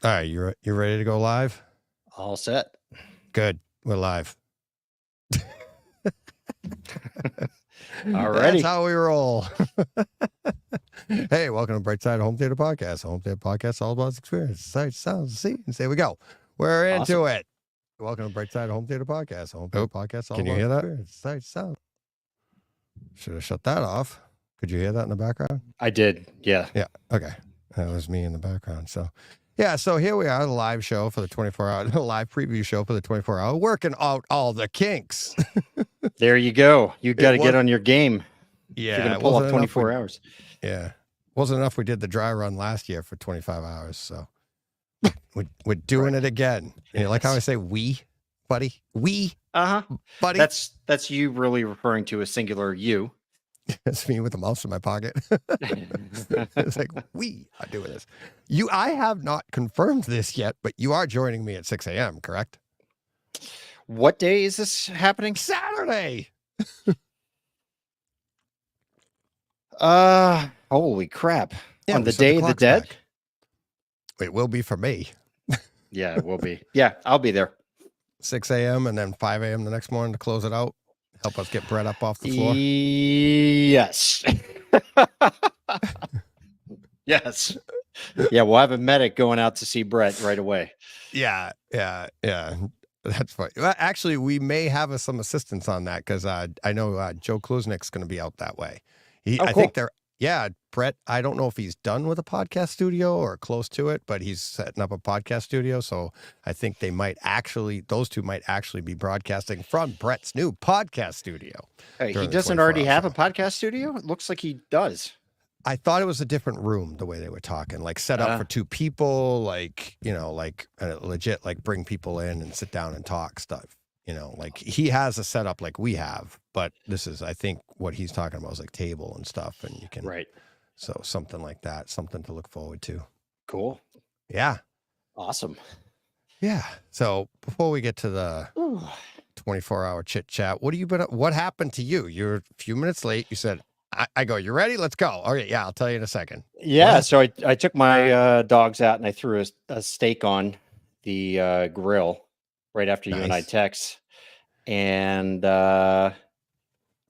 All right, you ready to go live? All set. Good. We're live. Alrighty. That's how we roll. Hey, welcome to Bright Side Home Theater Podcast. Home Theater Podcast, all about experience, sights, sounds, scenes. There we go. We're into it. Welcome to Bright Side Home Theater Podcast. Home Theater Podcast, all can you hear that? experience, Sights, sounds. Should have shut that off. Could you hear that in the background? I did. Yeah. Yeah. Okay. That was me in the background. So, yeah. So here we are, the live show for the 24-hour, live preview show for the 24-hour, working out all the kinks. There you go. You got to get on your game. Yeah. You're going to pull off 24 hours. Yeah. Wasn't enough. We did the dry run last year for 25 hours. So we're doing it again. Yes. You like how I say we, buddy? We, buddy. That's you really referring to a singular you. It's me with the mouse in my pocket. It's like, we are doing this. I have not confirmed this yet, but you are joining me at 6 a.m., correct? What day is this happening? Saturday. Holy crap. Yeah, on the Day of the Dead? Back. It will be for me. Yeah, it will be. Yeah, I'll be there. 6 a.m. and then 5 a.m. the next morning to close it out. Help us get Brett up off the floor. Yes. Yes. Yeah, we'll have a medic going out to see Brett right away. Yeah. That's funny. Well, actually, we may have some assistance on that because I know Joe Kluznik's going to be out that way. Cool. I think Brett, I don't know if he's done with a podcast studio or close to it, but he's setting up a podcast studio. So I think those two might actually be broadcasting from Brett's new podcast studio. He doesn't already have a podcast studio? It looks like he does. I thought it was a different room, the way they were talking, like set up for two people, like legit, like bring people in and sit down and talk stuff. Like he has a setup like we have, but this is, I think what he's talking about is like table and stuff, and you can, right. So something like that, something to look forward to. Cool. Yeah. Awesome. Yeah. So before we get to the 24-hour chit chat, what happened to you? You're a few minutes late. You said, I go, you ready? Let's go. All right. Yeah. I'll tell you in a second. Yeah. So I took my dogs out and I threw a steak on the grill right after you and I text. And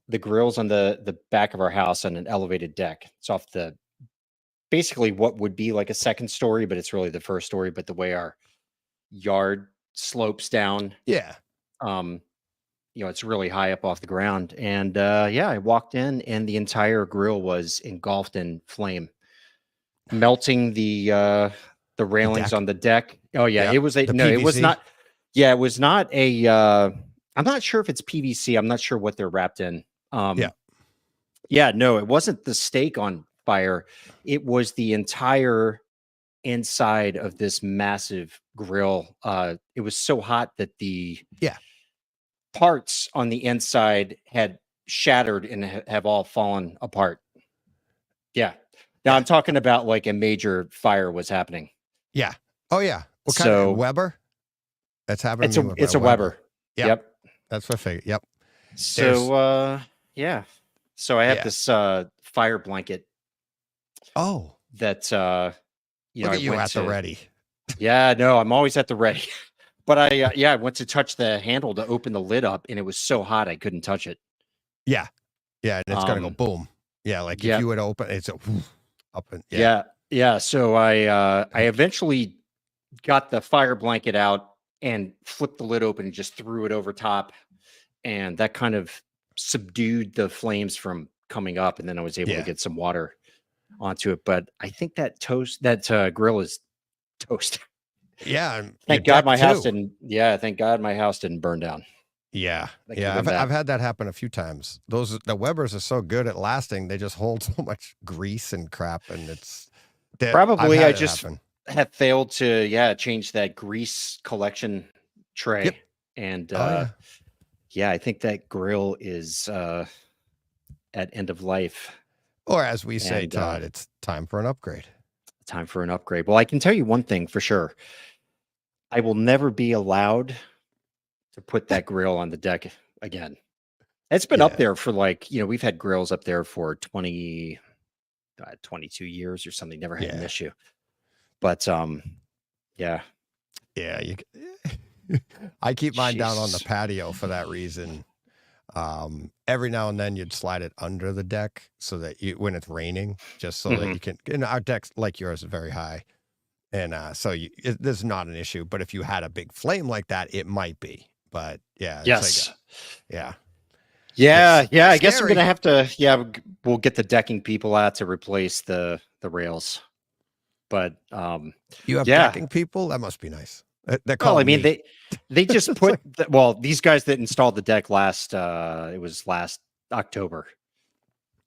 the grill's on the back of our house on an elevated deck. It's off basically what would be like a second story, but it's really the first story. But the way our yard slopes down. Yeah. It's really high up off the ground. And I walked in and the entire grill was engulfed in flame, melting the railings on the deck. Oh yeah. It was it was not. Yeah, it was not a I'm not sure if it's PVC. I'm not sure what they're wrapped in. No, it wasn't the steak on fire. It was the entire inside of this massive grill. It was so hot that the parts on the inside had shattered and have all fallen apart. Yeah. Now I'm talking about like a major fire was happening. Yeah. Oh yeah. What kind of Weber? That's happening. It's a Weber. Yep. That's what I figured. Yep. So So I have this fire blanket. Oh. That Look at you at the ready. Yeah, no, I'm always at the ready. But I went to touch the handle to open the lid up and it was so hot I couldn't touch it. Yeah. Yeah, and it's gonna go boom. Yeah, like if you would open it's up and yeah. So I eventually got the fire blanket out and flipped the lid open and just threw it over top. And that kind of subdued the flames from coming up. And then I was able to get some water onto it. But I think that grill is toast. Yeah. Thank God my house didn't burn down. Yeah. I've had that happen a few times. The Webers are so good at lasting. They just hold so much grease and crap. And I just have failed to change that grease collection tray. Yep. And I think that grill is at end of life. Or as we say, Todd, it's time for an upgrade. Time for an upgrade. Well, I can tell you one thing for sure. I will never be allowed to put that grill on the deck again. It's been up there for we've had grills up there for 22 years or something. Never had an issue. But Yeah. Yeah, I keep mine down on the Jeez. patio for that reason. Every now and then you'd slide it under the deck so that when it's raining, just so that Mhm. you can. And our deck's like yours is very high, and so this is not an issue. But if you had a big flame like that, it might be. But yeah, it's like Yes. yeah, Yeah, it's yeah. I guess I'm scary. gonna have to. Yeah, we'll get the decking people out to replace the rails. But You have yeah. decking people? That must be nice. They're Well, I called mean me. they just It's put like, well, these guys that installed the deck it was last October.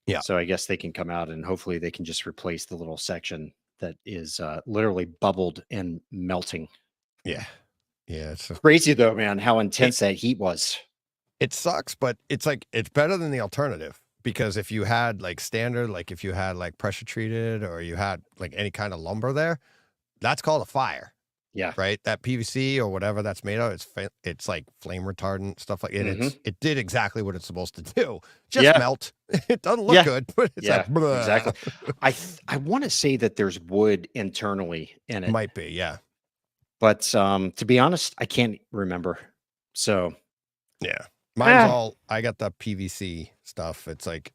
yeah, So I guess they can come out and hopefully they can just replace the little section that is literally bubbled and melting. yeah, yeah. Crazy though, man, how intense that heat was. It sucks, but it's like it's better than the alternative because if you had like standard, like if you had like pressure treated or you had like any kind of lumber there, that's called a fire, Yeah. right? That PVC or whatever that's made of, it's like flame retardant stuff like it. Hmm. It did exactly what it's supposed to do, just Yeah. melt. It doesn't look Yeah. good, but it's Yeah. like blah. Exactly. I want to say that there's wood internally in it, Might be, yeah, but to be honest, I can't remember. So yeah. Mine's ah, all I got the PVC stuff. It's like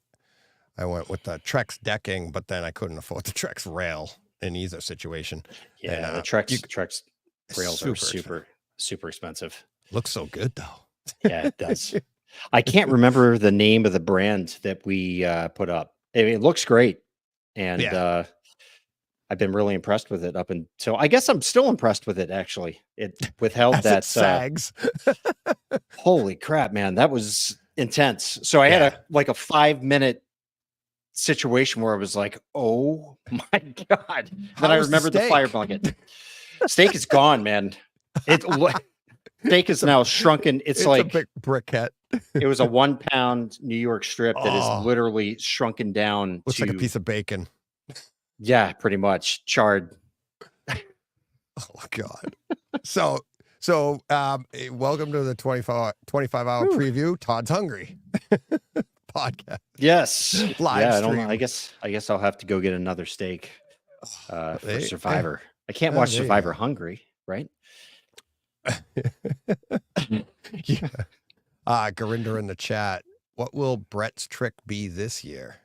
I went with the Trex decking, but then I couldn't afford the Trex rail in either situation. yeah, And the Trex rails are super expensive. looks so good though. Yeah, it does. I can't remember the name of the brand that we put up. I mean, it looks great, and Yeah, I've been really impressed with it up until I guess I'm still impressed with it. Actually, it withheld as it that. sags. Holy crap, man, that was intense. So I had Yeah. a 5-minute situation where I was like, "Oh my god!" Then How I was the remembered the fire steak? blanket. Steak is gone, man. It steak is now shrunken. It's a big briquette. It was a 1 pound New York strip that is Oh, literally shrunken down looks like a to, piece of bacon. yeah, pretty much charred. Oh God. So welcome to the 25-hour Whew. preview. Todd's hungry podcast Yes. live Yeah, I don't know. stream. I guess I'll have to go get another steak for Yeah, Survivor. I can't oh, watch there you Survivor go. hungry, right? Yeah. Garinder in the chat. What will Brett's trick be this year?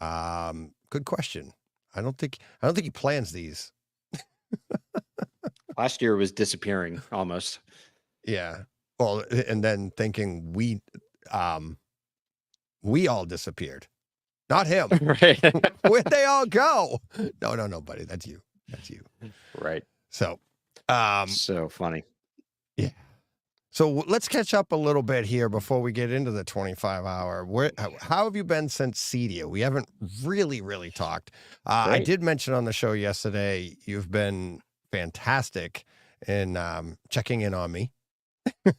Good question. I don't think he plans these. Last year was disappearing almost. Yeah. Well, and then thinking we all disappeared. Not him. Right. Where'd they all go? No, buddy. That's you. Right. So, So funny. yeah. So let's catch up a little bit here before we get into the 25-hour. How have you been since CEDIA? We haven't really talked. I did mention on the show yesterday, you've been fantastic in checking in on me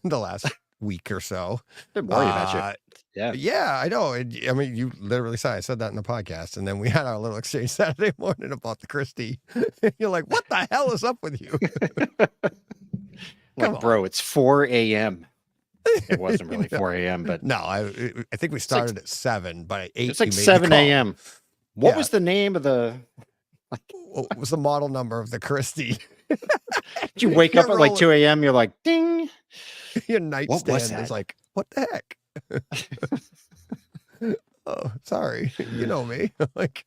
the last week or so. Didn't worry about you. Yeah. Yeah, I know. I mean, you literally said I said that in the podcast, and then we had our little exchange Saturday morning about the Christie. You're like, "What the hell is up with you?" Like, bro, it's 4 a.m. It wasn't really 4 a.m., but no, I think we started at 7, but at 8 it's like you made 7 the call. a.m. What Yeah. was the name of the? What was the model number of the Christie? Did you wake up at like 2 a.m.? You're like, ding. Your was nightstand is that? like, what the heck? Oh, sorry. You know me. Like,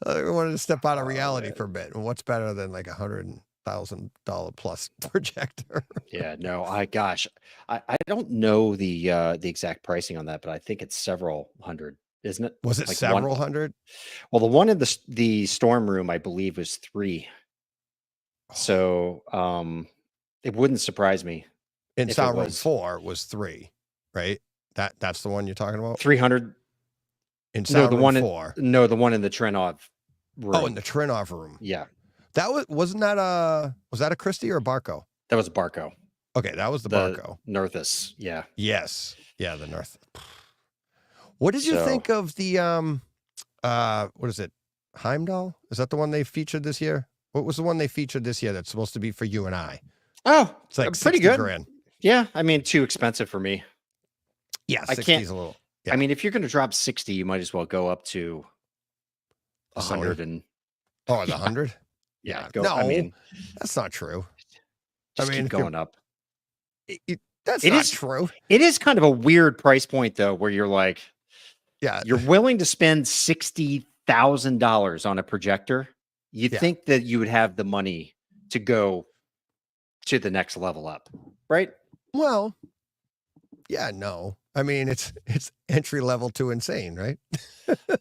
I wanted to step out of reality for a bit. And what's better than like $100,000 plus projector? Yeah, no, I don't know the exact pricing on that, but I think it's several hundred, isn't it? Was it Like several hundred? Well, the one in the storm room, I believe, was 3. So it wouldn't surprise me In if it sound room was 4 was 3, right? That's the one you're talking about? 300. In No, sound the room one 4. no, the one in the Trenov room. Oh, in the Trinov room. Yeah, That was that a Christie or a Barco? that was Barco. Okay, that was the Barco. Nerthus. Yeah. Yes. Yeah, the Nerth. What did you think of the what is it? Heimdall? Is that the one they featured this year? What was the one they featured this year that's supposed to be for you and I? Oh, It's like pretty 60 good. grand. Yeah, I mean, too expensive for me. Yeah, I 60 can't. is a little. Yeah. I mean, if you're going to drop 60, you might as well go up to 100 and Oh, the 100? Yeah, Yeah. go. I No, mean, that's not true. I just mean, keep if you're, going up. that's It not is. true. It is kind of a weird price point though, where you're like, Yeah. you're willing to spend $60,000 on a projector. You'd Yeah. think that you would have the money to go to the next level up, right? Well, yeah, no. I mean, it's entry level to insane, right?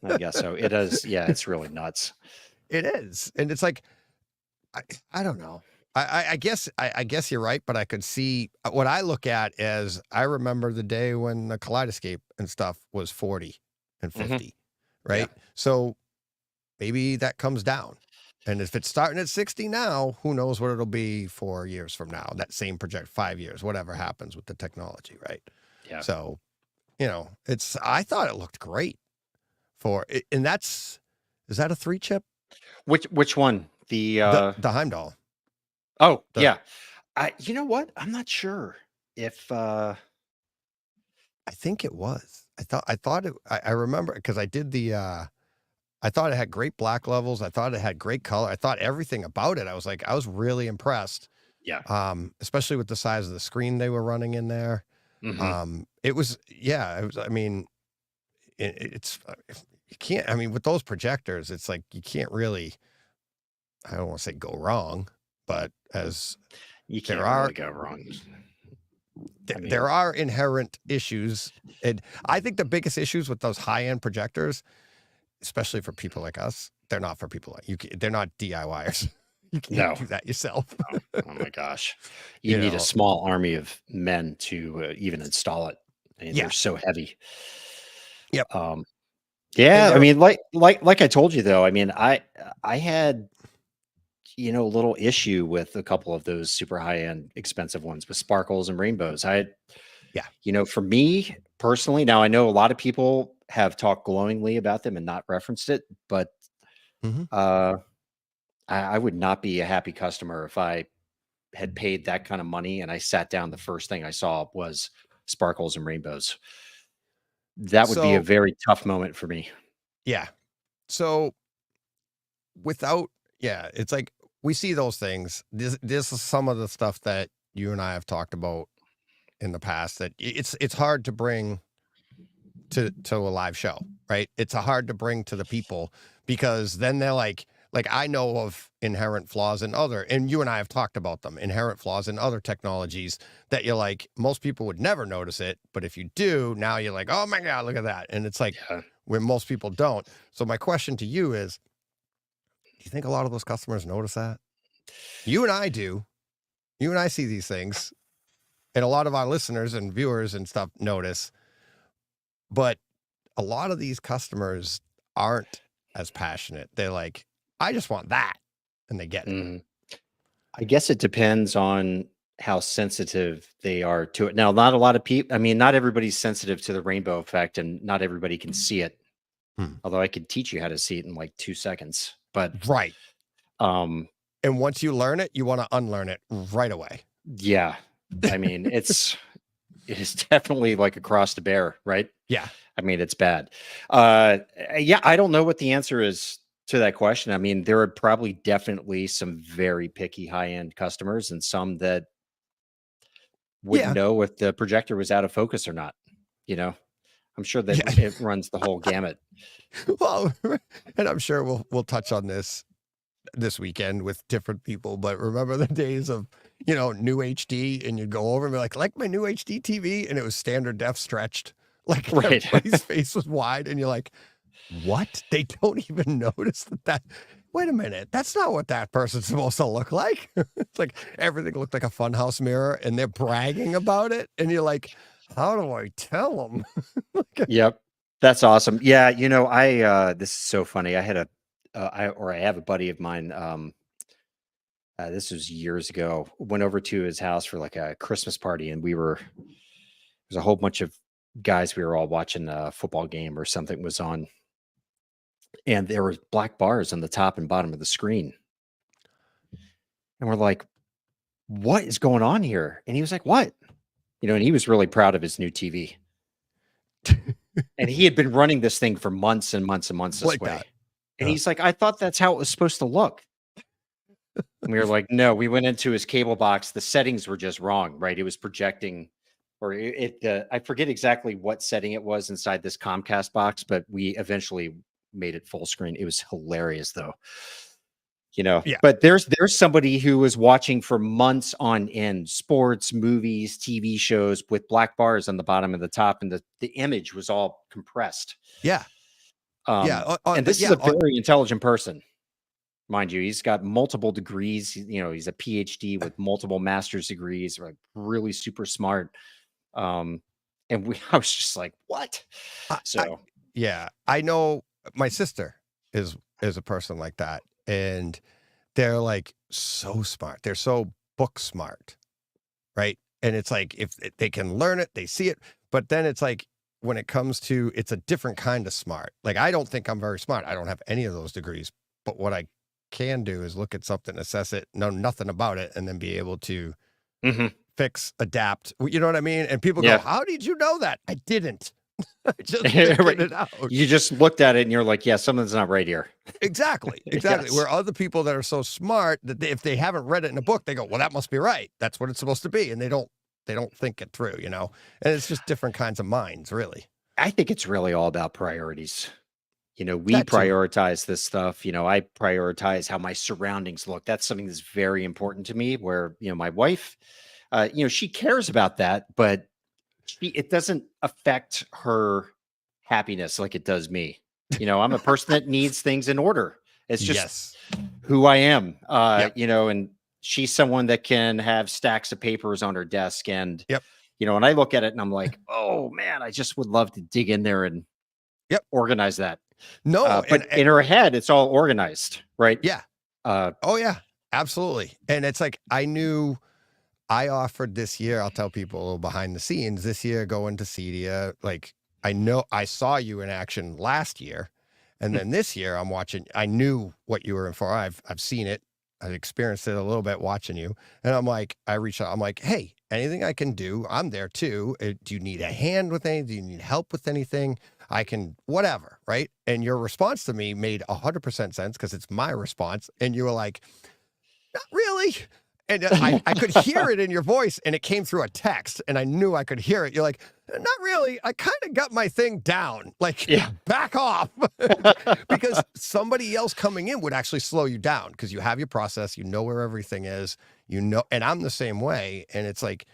I guess so. It is. Yeah, it's really nuts. It is. And it's like, I, I don't know. I guess you're right, but I could see what I look at as I remember the day when the Kaleidoscape and stuff was 40 and Hmm. 50, Yeah. right? So maybe that comes down. And if it's starting at 60 now, who knows what it'll be 4 years from now? That same project, 5 years, whatever happens with the technology, right? Yeah. So, I thought it looked great for it. And is that a 3-chip? Which one? The Heimdall. Oh, The yeah. You know what? I'm not sure if I think it was. I thought it. I remember because I did the. I thought it had great black levels. I thought it had great color. I thought everything about it. I was really impressed. yeah. Especially with the size of the screen they were running in there. Hmm. It was. Yeah. It was. I mean, it's. You can't. I mean, with those projectors, it's like you can't really. I don't want to say go wrong, but as You there can't are really go wrong. I mean, there are inherent issues, and I think the biggest issues with those high-end projectors, especially for people like us, they're not for people like you. They're not DIYers. You can't no. do that yourself. Oh my gosh. You You need a know, small army of men to even install it. I mean, yeah, they're so heavy. yep. And Yeah, I they're mean, like I told you though, I mean, I had a little issue with a couple of those super high end expensive ones with sparkles and rainbows. yeah, For me personally, now I know a lot of people have talked glowingly about them and not referenced it, but hmm uh, I would not be a happy customer if I had paid that kind of money and I sat down. The first thing I saw was sparkles and rainbows. That would be a So very tough moment for me. yeah, so without yeah, it's like we see those things. This is some of the stuff that you and I have talked about in the past that it's hard to bring to a live show, right? It's a hard to bring to the people because then they're like I know of inherent flaws in other, and you and I have talked about them, inherent flaws in other technologies that you're like, most people would never notice it, but if you do, now you're like, oh my God, look at that. And it's like Yeah. when most people don't. So my question to you is, do you think a lot of those customers notice that? You and I do. You and I see these things, and a lot of our listeners and viewers and stuff notice, but a lot of these customers aren't as passionate. They're like, I just want that. And they get it. Mhm. I guess it depends on how sensitive they are to it. Now, not a lot of people, I mean, not everybody's sensitive to the rainbow effect and not everybody can see it. Hmm. Although I could teach you how to see it in like 2 seconds. But Right. um, And once you learn it, you want to unlearn it right away. yeah, I mean, it is definitely like a cross to bear, right? Yeah. I mean, it's bad. Yeah, I don't know what the answer is to that question. I mean, there are probably definitely some very picky high end customers and some that wouldn't Yeah. know if the projector was out of focus or not. You know, I'm sure that Yeah. it runs the whole gamut. Well, and I'm sure we'll touch on this weekend with different people, but remember the days of, new HD and you'd go over and be like my new HD TV, and it was standard def stretched. Like Right. everybody's face was wide and you're like, what? They don't even notice that wait a minute, that's not what that person's supposed to look like. It's like everything looked like a funhouse mirror and they're bragging about it. And you're like, how do I tell them? Yep. That's awesome. Yeah. This is so funny. I have a buddy of mine. This was years ago. Went over to his house for like a Christmas party, and there's a whole bunch of guys. We were all watching a football game or something was on, and there were black bars on the top and bottom of the screen. And we're like, what is going on here? And he was like, what? And he was really proud of his new TV. And he had been running this thing for months and months and months this Like way. that. And he's like, I thought that's how it was supposed to look. We were like, no, we went into his cable box. The settings were just wrong, right? It was projecting, or I forget exactly what setting it was inside this Comcast box, but we eventually made it full screen. It was hilarious though. Yeah. But there's somebody who was watching for months on end, sports, movies, TV shows with black bars on the bottom and the top, and the image was all compressed. Yeah. And this is a very intelligent person, mind you. He's got multiple degrees. He's a PhD with multiple master's degrees, like really super smart. And I was just like, what? I know my sister is a person like that, and they're like so smart. They're so book smart, right? And it's like if they can learn it, they see it. But then it's like when it comes to, it's a different kind of smart. Like I don't think I'm very smart. I don't have any of those degrees. But what I can do is look at something, assess it, know nothing about it, and then be able to fix, adapt. You know what I mean? And people go, "How did you know that?" I didn't. I just figured it out. You just looked at it and you're like, yeah, something's not right here. Exactly. Yes. Where other people that are so smart that if they haven't read it in a book, they go, well, that must be right. That's what it's supposed to be. And they don't think it through, And it's just different kinds of minds, really. I think it's really all about priorities. We prioritize this stuff. I prioritize how my surroundings look. That's something that's very important to me, where, my wife, she cares about that, but it doesn't affect her happiness like it does me. I'm a person that needs things in order. It's just who I am. And she's someone that can have stacks of papers on her desk. And, and I look at it and I'm like, oh man, I just would love to dig in there and organize that. No, but in her head, it's all organized, right? Yeah. Oh yeah, absolutely. And it's like, I offered this year, I'll tell people a little behind the scenes, this year going to Cedia. Like, I know I saw you in action last year. And then this year I'm watching, I knew what you were in for. I've seen it. I've experienced it a little bit watching you. And I'm like, I reached out. I'm like, hey, anything I can do, I'm there too. Do you need a hand with anything? Do you need help with anything? I can, whatever, right? And your response to me made 100% sense because it's my response. And you were like, not really. And I could hear it in your voice, and it came through a text, and I knew I could hear it. You're like, not really. I kind of got my thing down. Like, back off. Because somebody else coming in would actually slow you down because you have your process. You know where everything is. And I'm the same way. And it's like,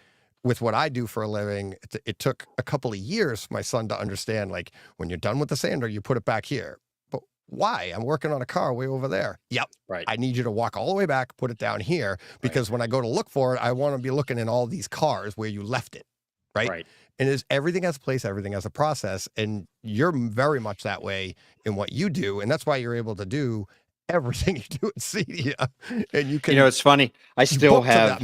with what I do for a living, it took a couple of years for my son to understand, like, when you're done with the sander, you put it back here. Why? I'm working on a car way over there. Yep. Right. I need you to walk all the way back, put it down here, because when I go to look for it, I want to be looking in all these cars where you left it. Right. And everything has a place, everything has a process. And you're very much that way in what you do. And that's why you're able to do everything you do at Cedia. And you can, it's funny. I still have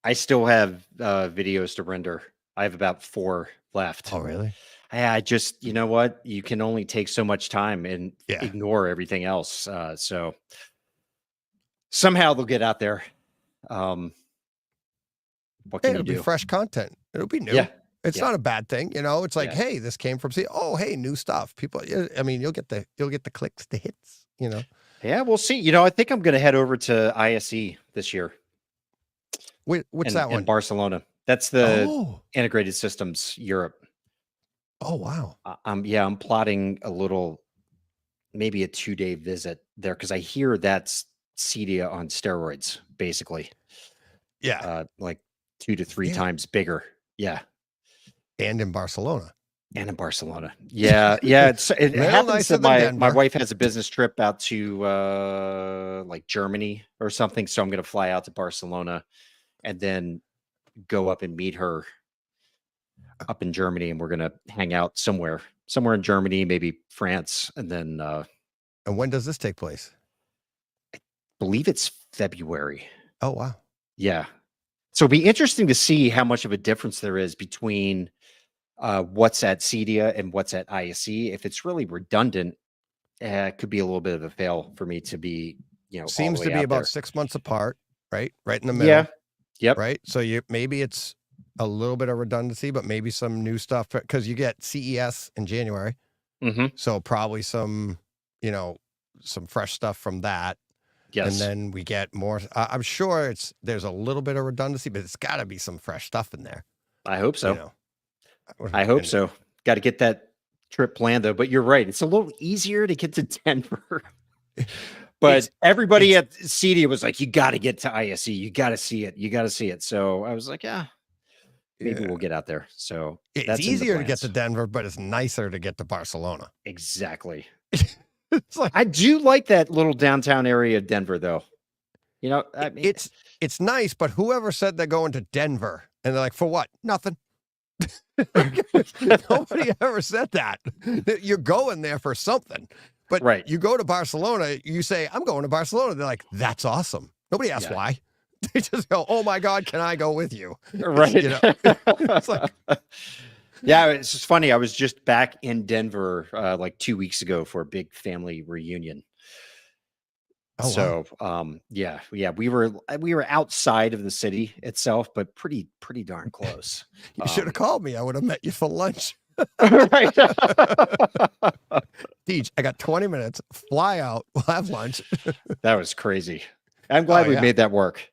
videos to render. I have about 4 left. Oh, really? I just, you know what? You can only take so much time and ignore everything else. So somehow they'll get out there. What can you do? It'll be fresh content. It'll be new. Yeah. It's not a bad thing. It's like, hey, this came from Oh, hey, new stuff. People, I mean, you'll get the clicks, the hits, Yeah, we'll see. I think I'm going to head over to ISE this year. What's that one? In Barcelona. That's the Integrated Systems Europe. Oh, wow. I'm plotting maybe a 2-day visit there because I hear that's Cedia on steroids, basically. Yeah. Like 2 to 3 times bigger. Yeah. And in Barcelona. Yeah. Yeah. It happens that my wife has a business trip out to like Germany or something. So I'm going to fly out to Barcelona and then go up and meet her up in Germany, and we're going to hang out somewhere in Germany, maybe France. And then, and when does this take place? I believe it's February. Oh, wow. Yeah. So it'll be interesting to see how much of a difference there is between what's at Cedia and what's at ISE. If it's really redundant, it could be a little bit of a fail for me to be, seems to be about 6 months apart, right? Right in the middle. Yeah. Yep. Right. So maybe it's a little bit of redundancy, but maybe some new stuff because you get CES in January. Mm-hmm. So probably some fresh stuff from that. And then we get more. I'm sure there's a little bit of redundancy, but it's got to be some fresh stuff in there. I hope so. You know? I hope so. Got to get that trip planned though. But you're right. It's a little easier to get to Denver. But everybody at CD was like, you got to get to ISE. You got to see it. You got to see it. So I was like, maybe we'll get out there. So it's easier to get to Denver, but it's nicer to get to Barcelona. Exactly. It's like, I do like that little downtown area of Denver, though. You know, I mean, it's nice, but whoever said they're going to Denver and they're like, for what? Nothing. Nobody ever said that. You're going there for something. But you go to Barcelona, you say, I'm going to Barcelona. They're like, that's awesome. Nobody asks why. They just go, oh my God, can I go with you? Right. You know? It's like, yeah, it's just funny. I was just back in Denver like 2 weeks ago for a big family reunion. Oh, so yeah, we were outside of the city itself, but pretty darn close. You should have called me. I would have met you for lunch. Right. Deej, I got 20 minutes. Fly out. We'll have lunch. That was crazy. I'm glad we made that work.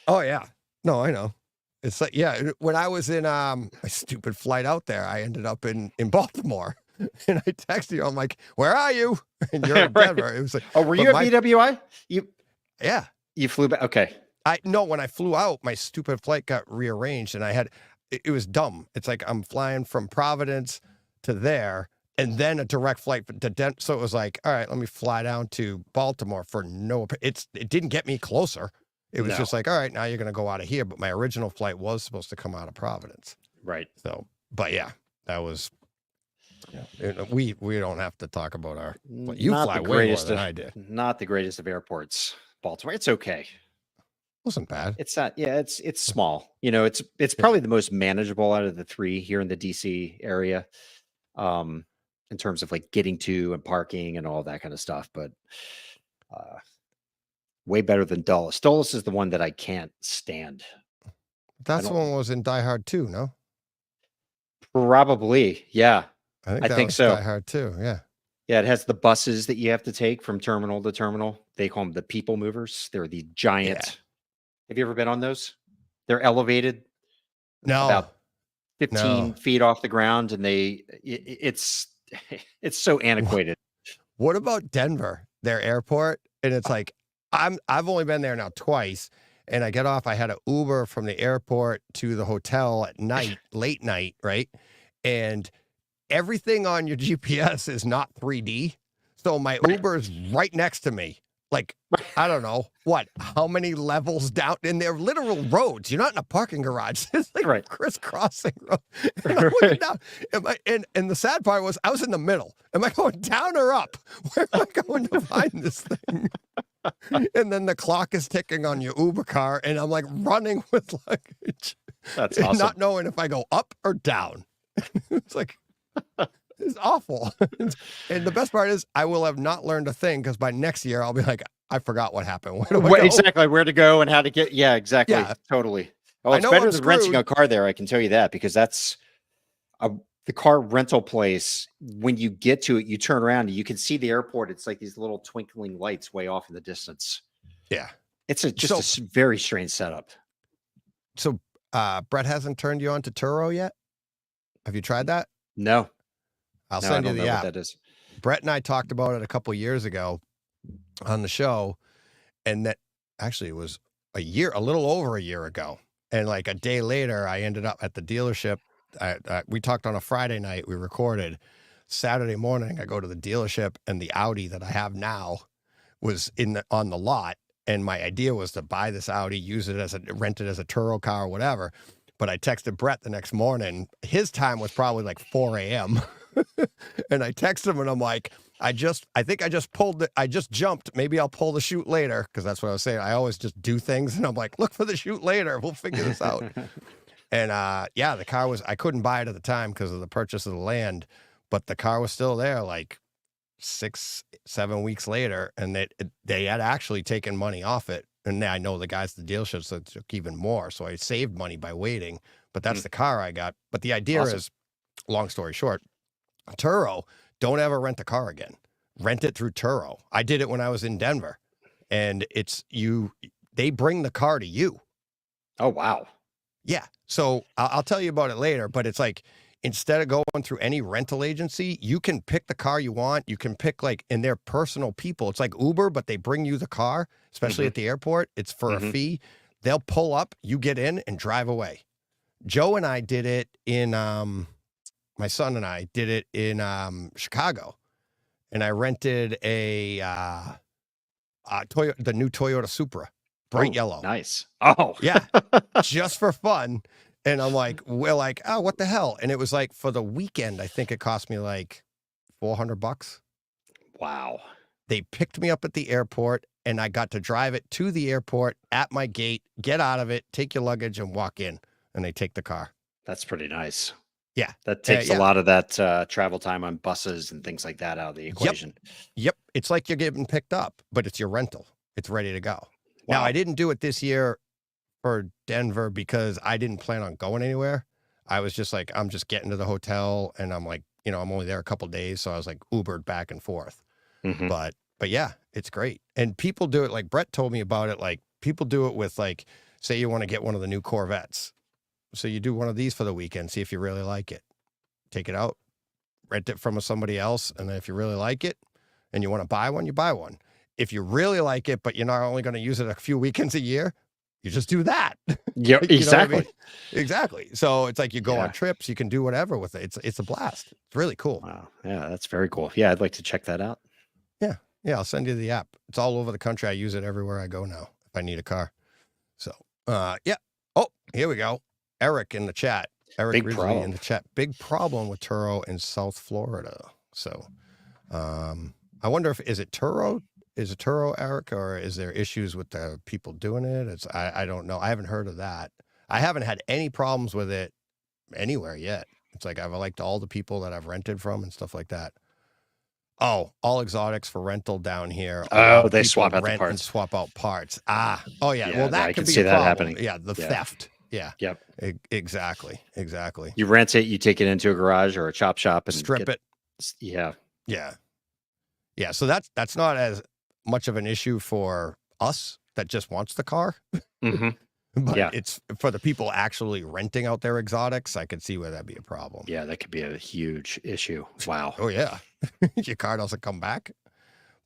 Oh yeah. No, I know. It's like, when I was in my stupid flight out there, I ended up in Baltimore. And I texted you. I'm like, where are you? And you're in Denver. It was like, oh, were you at BWI? You flew back. Okay. When I flew out, my stupid flight got rearranged and it was dumb. It's like I'm flying from Providence to there and then a direct flight to Denver. So it was like, all right, let me fly down to Baltimore for it didn't get me closer. It was just like, all right, now you're going to go out of here. But my original flight was supposed to come out of Providence. Right. So, but yeah, that was, we don't have to talk about you fly way more than I did. Not the greatest of airports, Baltimore. It's okay. Wasn't bad. It's not. Yeah, it's small. You know, it's probably the most manageable out of the three here in the DC area, in terms of like getting to and parking and all that kind of stuff. But way better than Dulles. Dulles is the one that I can't stand. That's the one was in Die Hard 2, no? Probably, yeah. I think so. Die Hard 2, yeah. Yeah, it has the buses that you have to take from terminal to terminal. They call them the people movers. They're the giant. Yeah. Have you ever been on those? They're elevated. No. About 15 feet off the ground, and it's so antiquated. What about Denver, their airport? And it's like, I've only been there now twice, and I get off. I had an Uber from the airport to the hotel at night, late night, right? And everything on your GPS is not 3D. So my Uber is right next to me. Like, I don't know how many levels down, and they're literal roads. You're not in a parking garage. It's like crisscrossing road. And I'm looking down. And the sad part was I was in the middle. Am I going down or up? Where am I going to find this thing? And then the clock is ticking on your Uber car, and I'm like running with luggage. That's awesome. Not knowing if I go up or down. It's like, it's awful. And the best part is I will have not learned a thing because by next year I'll be like, I forgot what happened. Where do I go? Exactly. Where to go and how to get. Yeah, exactly. Yeah. Totally. Oh, it's better than renting a car there. I can tell you that, because that's the car rental place. When you get to it, you turn around and you can see the airport. It's like these little twinkling lights way off in the distance. Yeah. It's just a very strange setup. So Brett hasn't turned you on to Turo yet? Have you tried that? No. I'll send you the app. What that is. Brett and I talked about it a couple years ago on the show, and that actually was a little over a year ago. And like a day later, I ended up at the dealership. We talked on a Friday night. We recorded. Saturday morning, I go to the dealership, and the Audi that I have now was on the lot. And my idea was to buy this Audi, rent it as a Turo car or whatever. But I texted Brett the next morning. His time was probably like 4 a.m. And I texted him and I'm like, I think I just jumped. Maybe I'll pull the chute later. Cause that's what I was saying. I always just do things and I'm like, look for the chute later. We'll figure this out. And the car I couldn't buy it at the time because of the purchase of the land, but the car was still there like 6-7 weeks later. And they had actually taken money off it. And I know the guys at the dealership, so it took even more. So I saved money by waiting, but that's the car I got. But the idea is, long story short, Turo, don't ever rent a car again. Rent it through Turo. I did it when I was in Denver. and they bring the car to you. Oh, wow. Yeah. So I'll tell you about it later, but it's like, instead of going through any rental agency, you can pick the car you want. You can pick and they're personal people. It's like Uber, but they bring you the car, especially at the airport. It's for a fee. They'll pull up, you get in and drive away. Joe and I did it in, my son and I did it in Chicago, and I rented the new Toyota Supra, bright yellow. Nice. Oh, yeah, just for fun. And we're like, oh, what the hell? And it was like, for the weekend, I think it cost me like $400. Wow. They picked me up at the airport, and I got to drive it to the airport at my gate, get out of it, take your luggage, and walk in. And they take the car. That's pretty nice. Yeah. That takes a lot of that travel time on buses and things like that out of the equation. Yep. It's like you're getting picked up, but it's your rental. It's ready to go. Wow. Now, I didn't do it this year for Denver because I didn't plan on going anywhere. I was just like, I'm just getting to the hotel, and I'm like, I'm only there a couple days. So I was like Ubered back and forth. But yeah, it's great. And people do it, like Brett told me about it. Like, people do it with, like, say you want to get one of the new Corvettes. So you do one of these for the weekend, see if you really like it. Take it out, rent it from somebody else. And then if you really like it and you want to buy one, you buy one. If you really like it, but you're not only going to use it a few weekends a year, you just do that. Yeah, exactly. I mean? Exactly. So it's like you go on trips, you can do whatever with it. It's a blast. It's really cool. Wow. Yeah, that's very cool. Yeah, I'd like to check that out. Yeah. Yeah, I'll send you the app. It's all over the country. I use it everywhere I go now if I need a car. So, yeah. Oh, here we go. Eric in the chat. Eric Ridley in the chat. Big problem with Turo in South Florida. So, I wonder is it Turo? Is it Turo, Eric, or is there issues with the people doing it? I don't know. I haven't heard of that. I haven't had any problems with it anywhere yet. It's like I've liked all the people that I've rented from and stuff like that. Oh, all exotics for rental down here. Oh, they swap out the parts. And swap out parts. Oh yeah. Yeah, well, that I could can be see a that problem. happening. Yeah, the theft. Yeah. Yep. Exactly. You rent it, you take it into a garage or a chop shop and strip it. Yeah. Yeah. Yeah. So that's not as much of an issue for us that just wants the car. But it's for the people actually renting out their exotics. I could see where that'd be a problem. Yeah, that could be a huge issue. Wow. Oh yeah. Your car doesn't come back.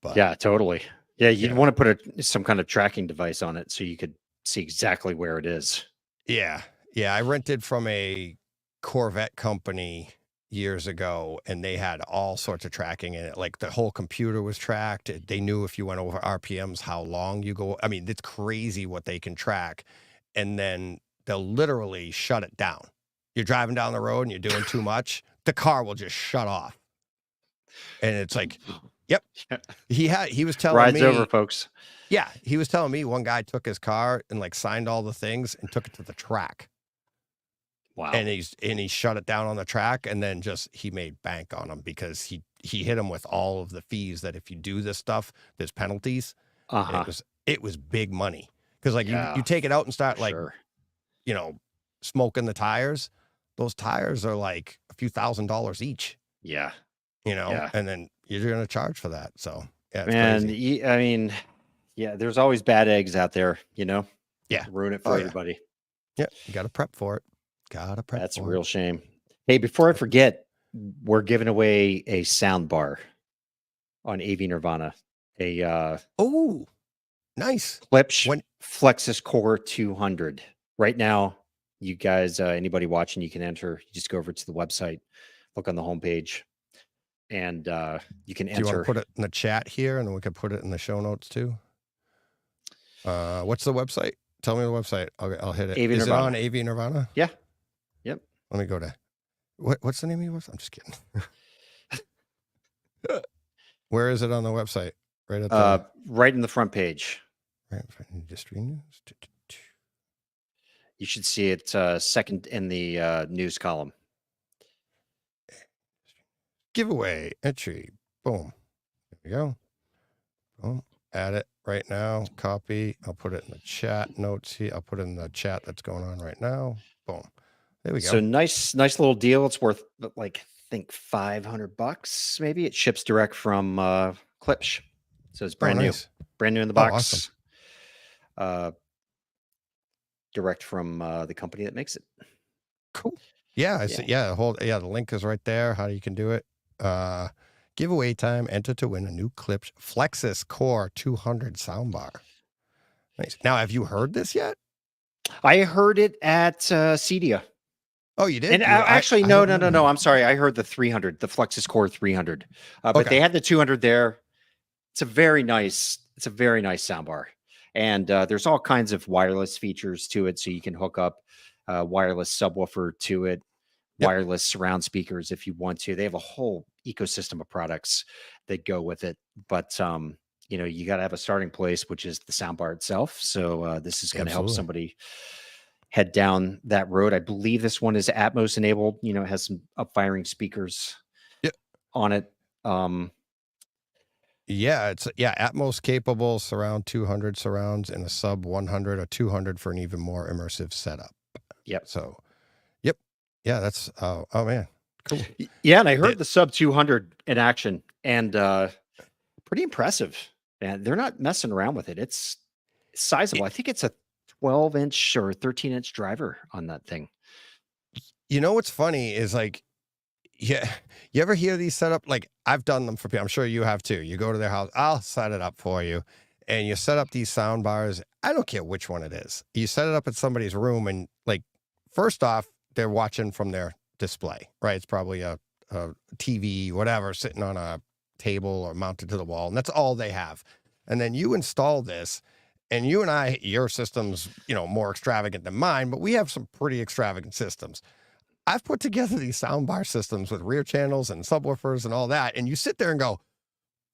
But yeah, totally. Yeah, you'd want to put some kind of tracking device on it so you could see exactly where it is. Yeah. Yeah. I rented from a Corvette company years ago, and they had all sorts of tracking in it. Like, the whole computer was tracked. They knew if you went over RPMs, how long you go. I mean, it's crazy what they can track. And then they'll literally shut it down. You're driving down the road and you're doing too much, the car will just shut off. And it's like, yep. He was telling Rides me, over, folks. Yeah, he was telling me one guy took his car and like signed all the things and took it to the track. Wow. And he shut it down on the track, and then he made bank on him because he hit him with all of the fees that if you do this stuff, there's penalties. It was big money. Because like you take it out and start like, smoking the tires. Those tires are like a few $1,000s each. Yeah. And then you're going to charge for that. So yeah, it's crazy. I mean, yeah, there's always bad eggs out there, Yeah. Ruin it for everybody. Yeah. You got to prep for it. That's a real shame. Hey, before I forget, we're giving away a sound bar on AV Nirvana. Oh, nice. Klipsch Flexus Core 200. Right now, you guys, anybody watching, you can enter. You just go over to the website, look on the homepage, and you can enter. Do you want to put it in the chat here, and then we can put it in the show notes too? What's the website? Tell me the website. I'll hit it. Is it on AV Nirvana? Yeah. Yep. Let me go to what's the name of your website? I'm just kidding. Where is it on the website? Right at the right in the front page. Right, industry news. You should see it second in the news column. Giveaway entry. Boom. There we go. Boom. Add it right now. Copy. I'll put it in the chat notes here. I'll put it in the chat that's going on right now. Boom. There we go. So nice little deal. It's worth like I think $500 maybe. It ships direct from Klipsch. So it's Oh, brand new, nice. brand new in the Oh, box. awesome. Direct from the company that makes it. Cool. Yeah. Yeah. The link is right there. How you can do it. Giveaway time. Enter to win a new Klipsch Flexus Core 200 soundbar. Nice. Now, have you heard this yet? I heard it at Cedia. Oh, you did? And actually, I no. don't know. I'm sorry. I heard the 300, the Flexus Core 300. But Okay. they had the 200 there. It's a very nice soundbar. And there's all kinds of wireless features to it. So you can hook up a wireless subwoofer to it, wireless surround speakers if you want to. They have a whole ecosystem of products that go with it. But you got to have a starting place, which is the soundbar itself. So this is going to help somebody head down that road. I believe this one is Atmos enabled. It has some up-firing speakers on it. It's Atmos capable surround 200 surrounds and a sub 100 or 200 for an even more immersive setup. Yep. So, yeah, that's oh man, cool. Yeah, and I heard the sub 200 in action, and pretty impressive. Man, they're not messing around with it. It's sizable. I think it's a 12-inch or 13-inch driver on that thing. You know what's funny is like, yeah, you ever hear these set up? Like I've done them for people. I'm sure you have too. You go to their house, I'll set it up for you, and you set up these sound bars. I don't care which one it is. You set it up at somebody's room, and like, first off, they're watching from their display, right? It's probably a TV, whatever, sitting on a table or mounted to the wall, and that's all they have. And then you install this, and you and I, your system's, more extravagant than mine, but we have some pretty extravagant systems. I've put together these soundbar systems with rear channels and subwoofers and all that, and you sit there and go,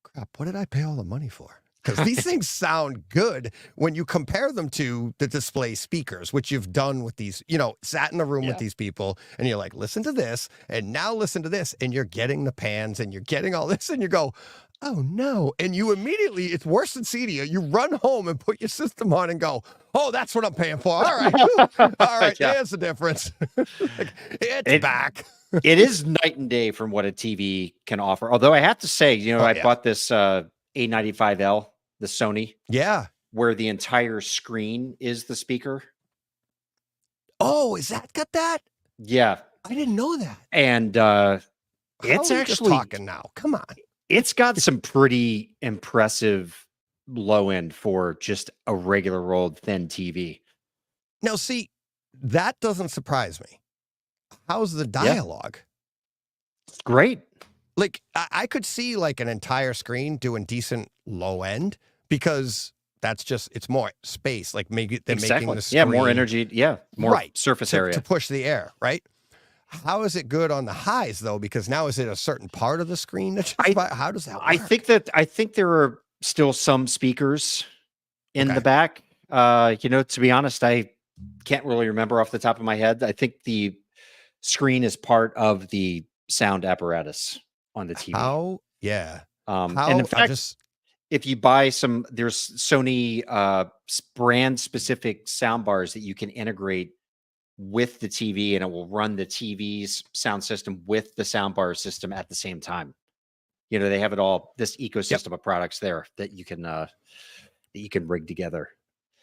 crap, what did I pay all the money for? Because these things sound good when you compare them to the display speakers, which you've done with these, sat in the room with these people, and you're like, listen to this, and now listen to this, and you're getting the pans, and you're getting all this, and you go, oh no. And you immediately, it's worse than Cedia. You run home and put your system on and go, oh, that's what I'm paying for. All right. All right. There's the difference. It's back. It is night and day from what a TV can offer. Although I have to say, I bought this A95L, the Sony. Yeah. Where the entire screen is the speaker. Oh, is that got that? Yeah. I didn't know that. And it's actually talking now. Come on. It's got some pretty impressive low end for just a regular old thin TV. Now, see, that doesn't surprise me. How's the dialogue? It's great. Like, I could see like an entire screen doing decent low end because that's just, it's more space. Like maybe they're making the screen. Yeah, more energy. Yeah, more surface area. To push the air, right? How is it good on the highs though? Because now is it a certain part of the screen that how does that work? I think there are still some speakers in the back. To be honest, I can't really remember off the top of my head. I think the screen is part of the sound apparatus on the TV. And in fact, if you buy there's Sony brand specific sound bars that you can integrate with the TV, and it will run the TV's sound system with the soundbar system at the same time. They have it all, this ecosystem of products there that you can rig together.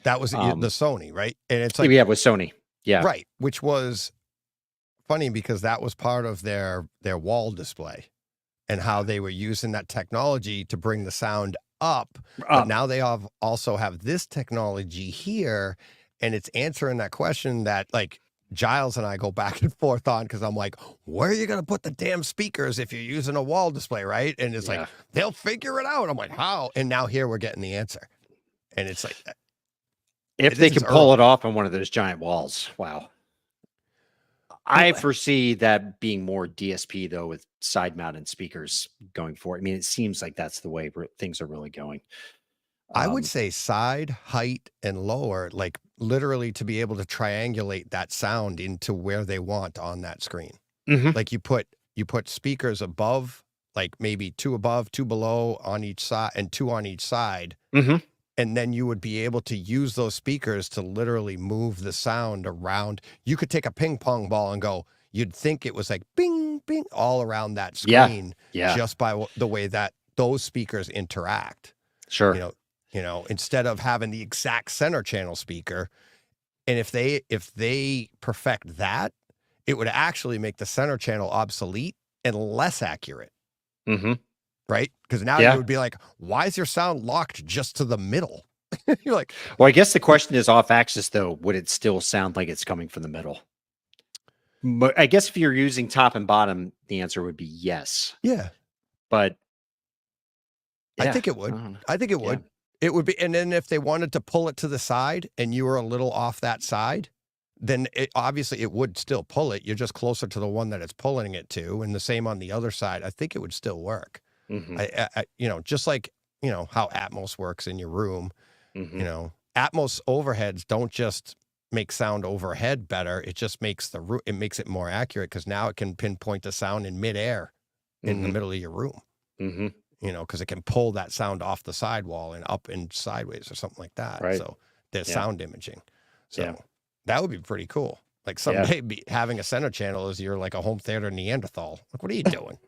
That was the Sony, right? And it's like, with Sony. Yeah. Right. Which was funny because that was part of their wall display and how they were using that technology to bring the sound up. But now they also have this technology here, and it's answering that question that like Giles and I go back and forth on, because I'm like, where are you going to put the damn speakers if you're using a wall display, right? And it's like, they'll figure it out. I'm like, how? And now here we're getting the answer. And it's like, if they can pull it off on one of those giant walls, wow. I foresee that being more DSP though, with side mounted speakers going forward. I mean, it seems like that's the way things are really going. I would say side, height, and lower, like literally to be able to triangulate that sound into where they want on that screen. Like you put speakers above, like maybe 2 above, 2 below on each side, and 2 on each side. And then you would be able to use those speakers to literally move the sound around. You could take a ping pong ball and go, you'd think it was like bing, bing, all around that screen just by the way that those speakers interact. Sure. Instead of having the exact center channel speaker. And if they perfect that, it would actually make the center channel obsolete and less accurate. Mm-hmm. Right? Because now you would be like, why is your sound locked just to the middle? You're like, well, I guess the question is off axis though, would it still sound like it's coming from the middle? But I guess if you're using top and bottom, the answer would be yes. Yeah. But I think it would. I think it would. It would be. And then if they wanted to pull it to the side and you were a little off that side, then obviously it would still pull it. You're just closer to the one that it's pulling it to. And the same on the other side. I think it would still work. Mm-hmm. Just like, how Atmos works in your room, Mm-hmm. Atmos overheads don't just make sound overhead better. It just makes it makes it more accurate because now it can pinpoint the sound in midair in the middle of your room. Mm-hmm. Because it can pull that sound off the sidewall and up and sideways or something like that. Right. So there's sound imaging. So Yeah. that would be pretty cool. Like someday having a center channel is you're like a home theater Neanderthal. Like, what are you doing?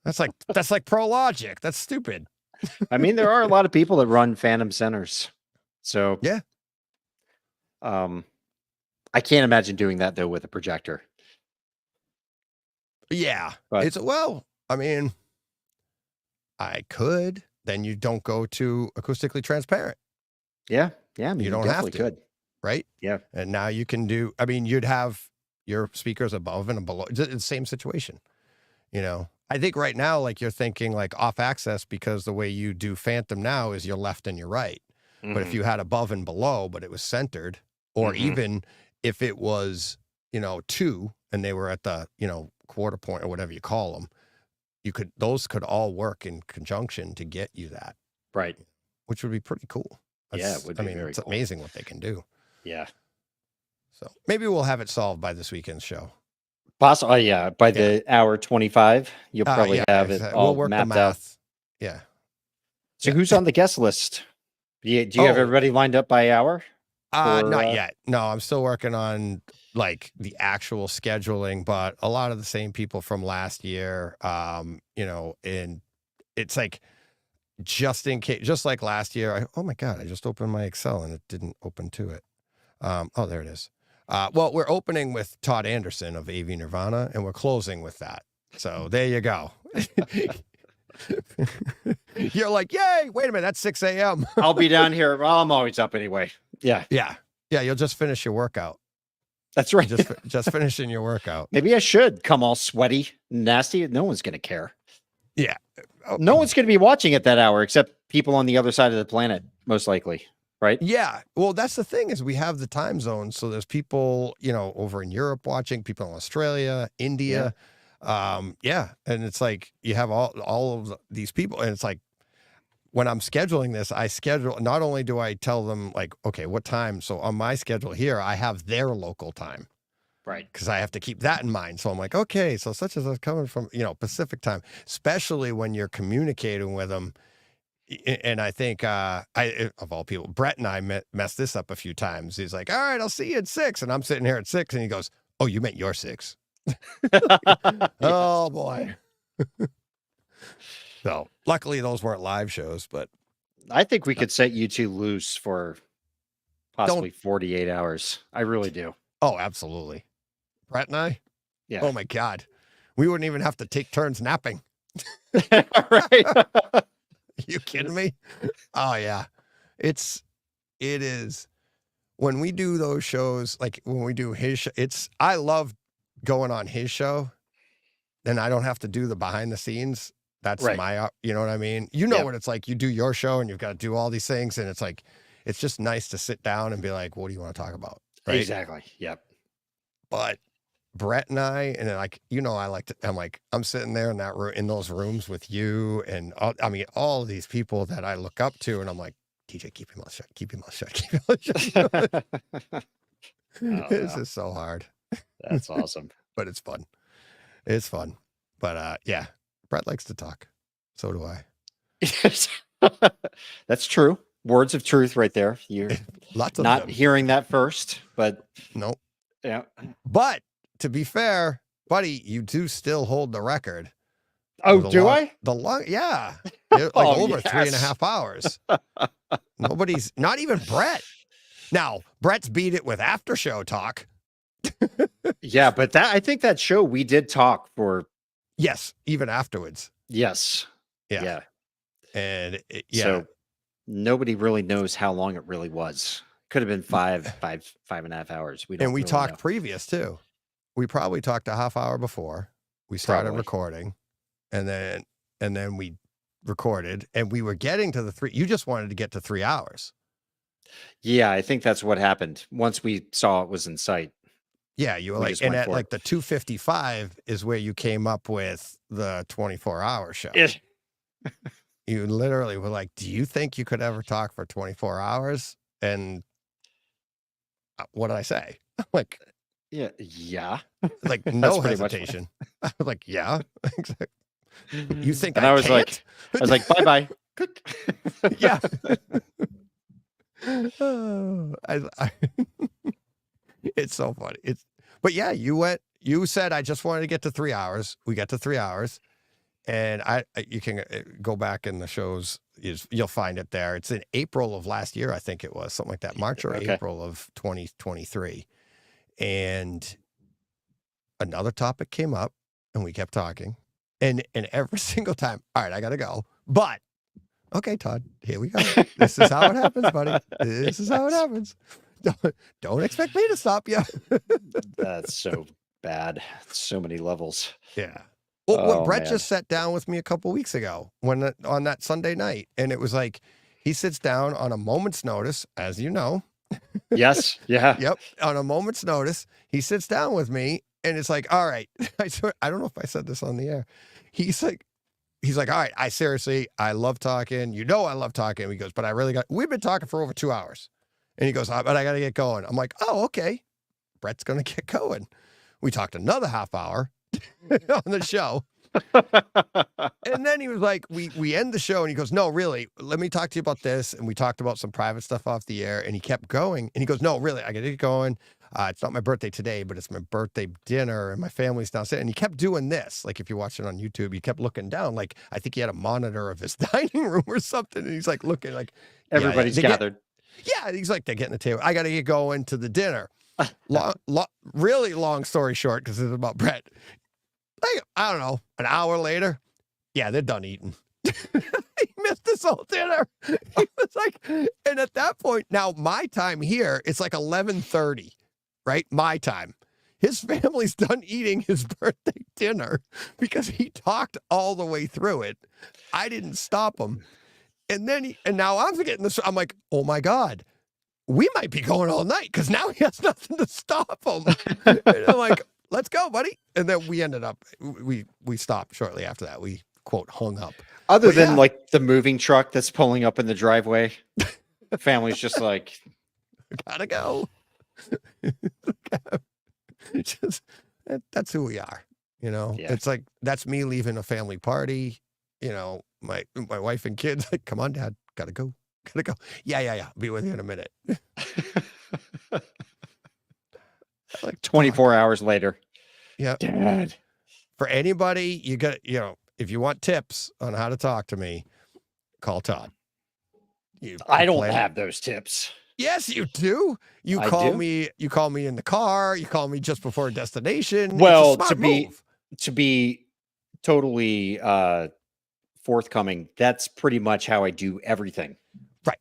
That's like Pro Logic. That's stupid. I mean, there are a lot of people that run Phantom centers. So yeah. I can't imagine doing that though with a projector. Yeah. But I mean, I could. Then you don't go to acoustically transparent. Yeah. Yeah. I mean, you don't have to. Could. Right? Yeah. And now you can do, you'd have your speakers above and below. It's the same situation. I think right now, like you're thinking like off axis because the way you do Phantom now is your left and your right. Mm-hmm. But if you had above and below, but it was centered, or even if it was, 2 and they were at the, quarter point or whatever you call them, those could all work in conjunction to get you that. Right. Which would be pretty cool. It would be it's cool. Amazing what they can do. Yeah. So maybe we'll have it solved by this weekend's show. Possibly, yeah. By the hour 25, you'll probably have it all work mapped the math. out. Yeah. So who's on the guest list? Do you have everybody lined up by hour? Not yet. No, I'm still working on like the actual scheduling, but a lot of the same people from last year, and it's like just in case, just like last year. Oh my God, I just opened my Excel and it didn't open to it. Oh, there it is. Well, we're opening with Todd Anderson of AV Nirvana, and we're closing with that. So there you go. You're like, yay, wait a minute, that's 6 a.m. I'll be down here. Well, I'm always up anyway. Yeah. Yeah. Yeah, you'll just finish your workout. That's right. Just finishing your workout. Maybe I should come all sweaty, nasty. No one's going to care. Yeah. No one's going to be watching at that hour except people on the other side of the planet, most likely. Right? Yeah. Well, that's the thing is we have the time zones. So there's people, over in Europe watching, people in Australia, India. And it's like you have all of these people. And it's like when I'm scheduling this, not only do I tell them like, okay, what time? So on my schedule here, I have their local time. Right. Because I have to keep that in mind. So I'm like, okay, so such as coming from, Pacific time, especially when you're communicating with them. And I think, of all people, Brett and I messed this up a few times. He's like, all right, I'll see you at 6. And I'm sitting here at 6. And he goes, oh, you meant your 6. Oh, boy. So luckily those weren't live shows, but. I think we could set you two loose for possibly 48 hours. I really do. Oh, absolutely. Brett and I? Yeah. Oh, my God. We wouldn't even have to take turns napping. Right. You kidding me? Oh yeah. It is when we do those shows, like when we do his show, I love going on his show. Then I don't have to do the behind the scenes. That's my, you know what I mean? What it's like. You do your show and you've got to do all these things. And it's like, it's just nice to sit down and be like, what do you want to talk about? Right? Exactly. Yep. But Brett and I, and like, I'm sitting there in that room, in those rooms with you. And all of these people that I look up to, and I'm like, DJ, keep your mouth shut, keep your mouth shut, keep your mouth shut. This is so hard. That's awesome. But it's fun. It's fun. But yeah, Brett likes to talk. So do I. That's true. Words of truth right there. You're lots of not them. Hearing that first, but nope. Yeah. But to be fair, buddy, you do still hold the record Oh, do I? The long, yeah. Like over yes. 3.5 hours. Nobody's, not even Brett. Now, Brett's beat it with after show talk. Yeah, but I think that show we did talk for. Yes, even afterwards. Yes. Yeah. And so nobody really knows how long it really was. Could have been 5.5 hours. We really talked previous too. We probably talked a half hour before we started recording, and then we recorded, and we were getting to the 3. You just wanted to get to 3 hours. Yeah, I think that's what happened once we saw it was in sight. Yeah, you were like, and at like the 2:55 is where you came up with the 24-hour show. You literally were like, do you think you could ever talk for 24 hours? And what did I say? Like, yeah. Like, no hesitation. I was like, yeah. You think and I was can't? Like, bye-bye. Yeah. It's so funny. But yeah, you said, I just wanted to get to 3 hours. We got to 3 hours. And you can go back in the shows. You'll find it there. It's in April of last year, I think it was, something like that, March or April of 2023. And another topic came up, and we kept talking. And every single time, all right, I got to go. But, okay, Todd, here we go. This is how it happens, buddy. This is how it happens. Don't expect me to stop you. That's so bad. So many levels. Yeah. Well, Brett just sat down with me a couple weeks ago on that Sunday night, and it was like he sits down on a moment's notice, as you know. Yes. Yeah. Yep. On a moment's notice, he sits down with me, and it's like, all right. I don't know if I said this on the air. He's like, all right. I love talking. You know, I love talking. He goes, but we've been talking for over 2 hours, and he goes, but I got to get going. I'm like, oh, okay. Brett's gonna get going. We talked another half hour on the show. And then he was like, we end the show, and he goes, no, really, let me talk to you about this. And we talked about some private stuff off the air, and he kept going, and he goes, no, really, I gotta get going. It's not my birthday today, but it's my birthday dinner, and my family's downstairs. And he kept doing this. Like, if you watch it on YouTube, he kept looking down. Like, I think he had a monitor of his dining room or something. And he's like looking like everybody's gathered. He's like, they're getting the table. I got to get going to the dinner. Really long story short, because it's about Brett. Like, I don't know, an hour later, yeah, they're done eating. He missed this whole dinner. He was like, and at that point, now my time here, it's like 11:30, right? My time. His family's done eating his birthday dinner because he talked all the way through it. I didn't stop him. And now I'm getting this. I'm like, oh my God, we might be going all night because now he has nothing to stop him. And I'm like, let's go, buddy. And then we ended up, we stopped shortly after that. We, quote, hung up. Other than like the moving truck that's pulling up in the driveway, the family's just like, gotta go. That's who we are. You know, It's like, that's me leaving a family party. You know, my wife and kids, like, come on, Dad, gotta go. Yeah. Be with you in a minute. Like 24 hours later. Yeah. Dad. For anybody, you got, if you want tips on how to talk to me, call Todd. I don't have those tips. Yes, you do. You call me in the car. You call me just before a destination. Well, to be totally forthcoming, that's pretty much how I do everything. Right.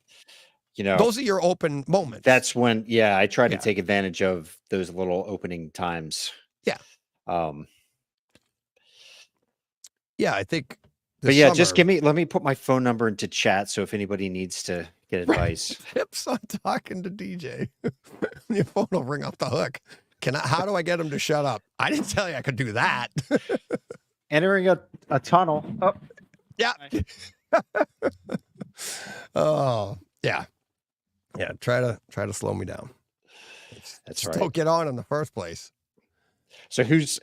You know, those are your open moments. That's when, I try to take advantage of those little opening times. Yeah. Yeah, I think. But yeah, just let me put my phone number into chat. So if anybody needs to get advice. Tips on talking to DJ. Your phone will ring off the hook. How do I get him to shut up? I didn't tell you I could do that. Entering a tunnel. Oh. Yeah. Oh, yeah. Yeah. Try to slow me down. That's right. Don't get on in the first place. So who's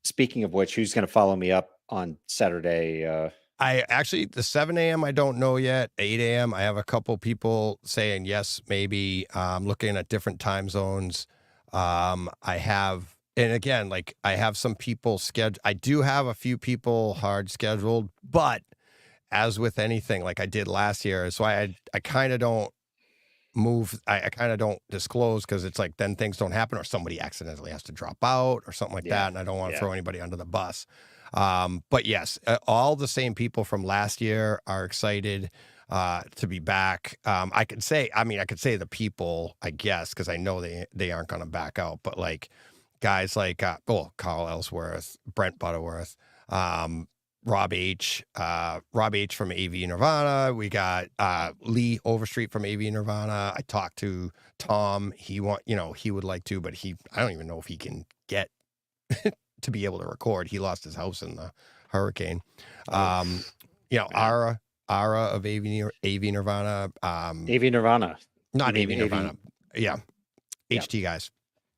speaking of which, who's going to follow me up on Saturday? I actually, the 7 a.m. I don't know yet. 8 a.m. I have a couple people saying yes, maybe. I'm looking at different time zones. I have and again, like I have some people scheduled. I do have a few people hard scheduled, but as with anything, like I did last year, so I kind of don't move. I kind of don't disclose because it's like then things don't happen or somebody accidentally has to drop out or something like that, and I don't want to throw anybody under the bus. But yes, all the same people from last year are excited to be back. I could say the people, I guess, because I know they aren't going to back out, but like guys like Carl Ellsworth, Brent Butterworth, Rob H from AV Nirvana. We got Lee Overstreet from AV Nirvana. I talked to Tom. He would like to, but I don't even know if he can get to be able to record. He lost his house in the hurricane. Ara of AV Nirvana. AV Nirvana. Not AV Nirvana. Yeah. HT guys.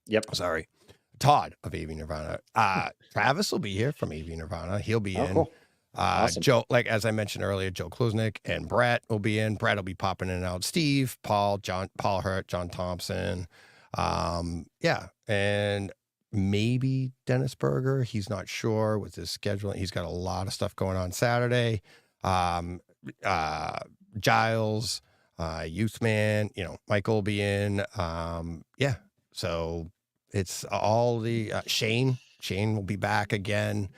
Yep. Sorry. Todd of AV Nirvana. Travis will be here from AV Nirvana. He'll be in. Cool. Awesome. Joe, like as I mentioned earlier, Joe Kluznik and Brett will be in. Brett will be popping in and out. Steve, Paul Hurt, John Thompson. And maybe Dennis Berger. He's not sure with his scheduling. He's got a lot of stuff going on Saturday. Giles, Youthman, Michael will be in. So it's all the Shane will be back again.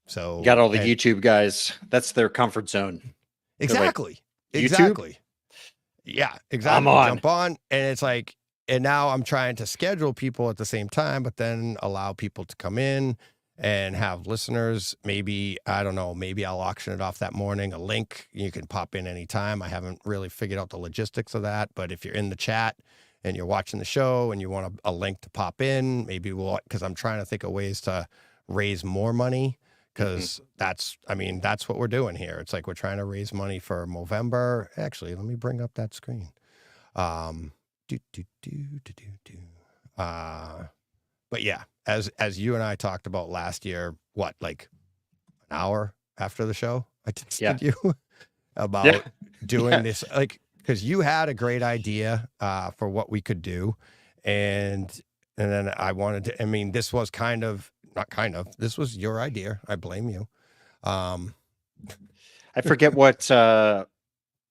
So got all the YouTube guys. That's their comfort zone. Exactly. Like, exactly. Yeah, exactly. I'm on. Jump on. And it's like, and now I'm trying to schedule people at the same time, but then allow people to come in and have listeners. Maybe, I don't know, maybe I'll auction it off that morning, a link. You can pop in anytime. I haven't really figured out the logistics of that, but if you're in the chat and you're watching the show and you want a link to pop in, maybe because I'm trying to think of ways to raise more money. Because that's what we're doing here. It's like we're trying to raise money for Movember. Actually, let me bring up that screen. But yeah, as you and I talked about last year, like an hour after the show, I texted you about doing this, like, because you had a great idea for what we could do, and then I wanted to. I mean, this was this was your idea. I blame you. I forget what. I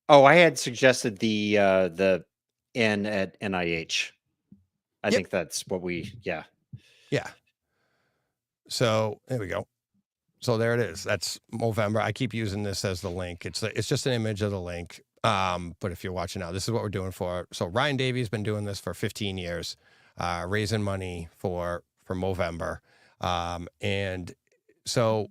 had suggested the N at NIH. I think that's what we. Yeah. So there we go. So there it is. That's Movember. I keep using this as the link. It's just an image of the link. But if you're watching now, this is what we're doing for. So Ryan Davies been doing this for 15 years, raising money for Movember. And so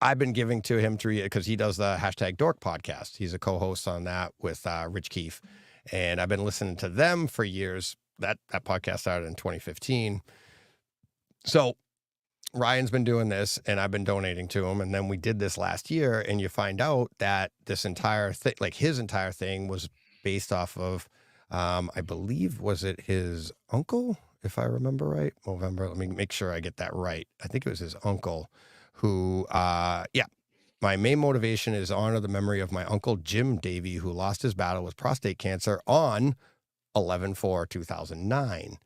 I've been giving to him because he does the #Dork podcast. He's a co-host on that with Rich Keefe, and I've been listening to them for years. That podcast started in 2015. So Ryan's been doing this, and I've been donating to him. And then we did this last year, and you find out that this entire thing, like his entire thing, was based off of, I believe, was it his uncle? If I remember right, Movember. Let me make sure I get that right. I think it was his uncle who, my main motivation is honor the memory of my uncle, Jim Davey, who lost his battle with prostate cancer on 11/4/2009.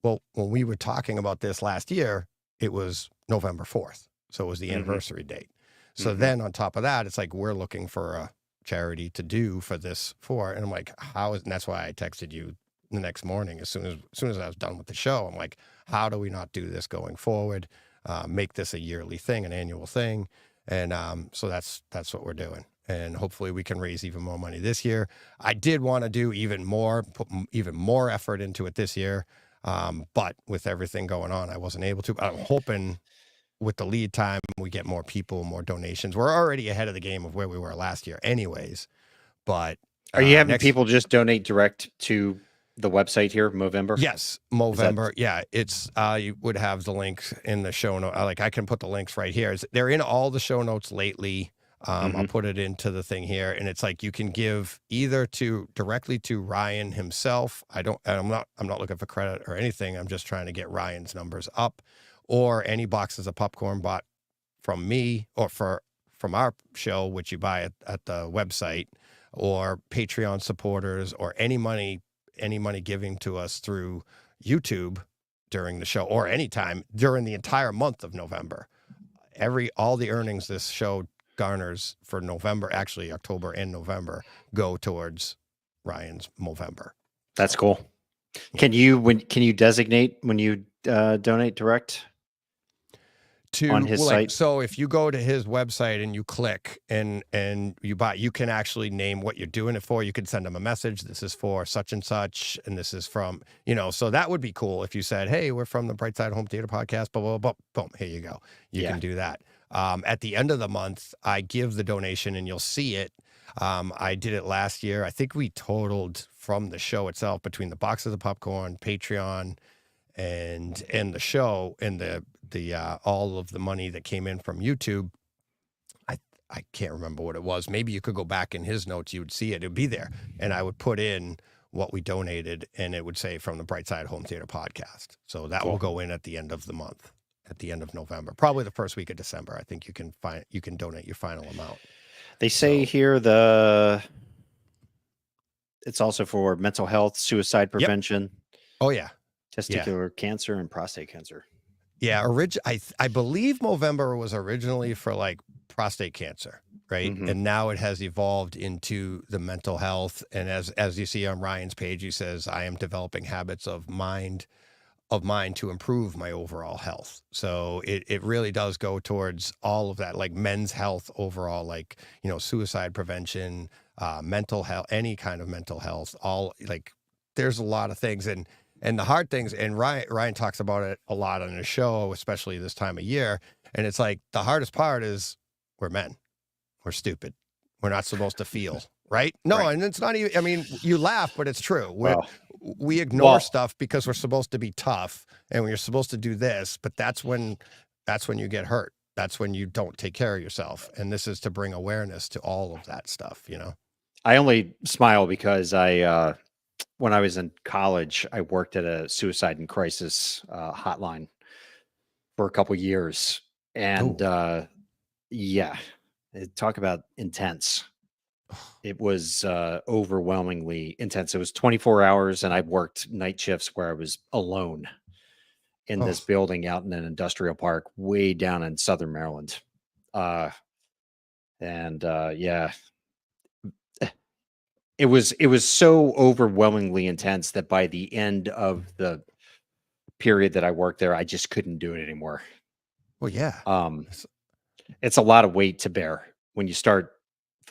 Well, when we were talking about this last year, it was November 4th. So it was the anniversary date. So then on top of that, it's like, we're looking for a charity to do for this and I'm like, and that's why I texted you the next morning, as soon as I was done with the show. I'm like, how do we not do this going forward? Make this a yearly thing, an annual thing. And so that's what we're doing. And hopefully we can raise even more money this year. I did want to do even more, put even more effort into it this year. But with everything going on, I wasn't able to. But I'm hoping with the lead time, we get more people, more donations. We're already ahead of the game of where we were last year anyways. But are you having people just donate direct to the website here, Movember? Yes, Movember. Yeah, it's you would have the links in the show note. Like I can put the links right here. They're in all the show notes lately. I'll put it into the thing here, and it's like you can give either directly to Ryan himself. I'm not looking for credit or anything. I'm just trying to get Ryan's numbers up, or any boxes of popcorn bought from me or from our show, which you buy at the website, or Patreon supporters, or any money giving to us through YouTube during the show, or anytime during the entire month of November. All the earnings this show garners for November, actually October and November, go towards Ryan's Movember. That's cool. Can you designate when you donate direct on his site? So if you go to his website and you click and you buy, you can actually name what you're doing it for. You can send him a message. This is for such and such, and this is from, so that would be cool if you said, hey, we're from the Brightside Home Theater Podcast, blah, blah, blah, boom, here you go. You can do that. At the end of the month, I give the donation and you'll see it. I did it last year. I think we totaled from the show itself, between the boxes of popcorn, Patreon, and the show, and the all of the money that came in from YouTube. I can't remember what it was. Maybe you could go back in his notes, you would see it. It'd be there. And I would put in what we donated, and it would say from the Brightside Home Theater Podcast. So that will go in at the end of the month, at the end of November, probably the first week of December. I think you can donate your final amount. They say here it's also for mental health, suicide prevention. Yep. Oh yeah. Testicular cancer and prostate cancer. Yeah, I believe Movember was originally for like prostate cancer, right? Mm-hmm. And now it has evolved into the mental health. And as you see on Ryan's page, he says, I am developing habits of mind to improve my overall health. So it really does go towards all of that, like men's health overall, like, suicide prevention, mental health, any kind of mental health, all, like, there's a lot of things. And the hard things, and Ryan talks about it a lot on his show, especially this time of year. And it's like, the hardest part is we're men. We're stupid. We're not supposed to feel, right? No, right. And it's not even, I mean, you laugh, but it's true. We ignore stuff because we're supposed to be tough and we're supposed to do this, but that's when you get hurt. That's when you don't take care of yourself. And this is to bring awareness to all of that stuff, I only smile because when I was in college, I worked at a suicide and crisis hotline for a couple years. And talk about intense. It was overwhelmingly intense. It was 24 hours, and I worked night shifts where I was alone in this building out in an industrial park way down in Southern Maryland. It was so overwhelmingly intense that by the end of the period that I worked there, I just couldn't do it anymore. Well, yeah. It's a lot of weight to bear when you start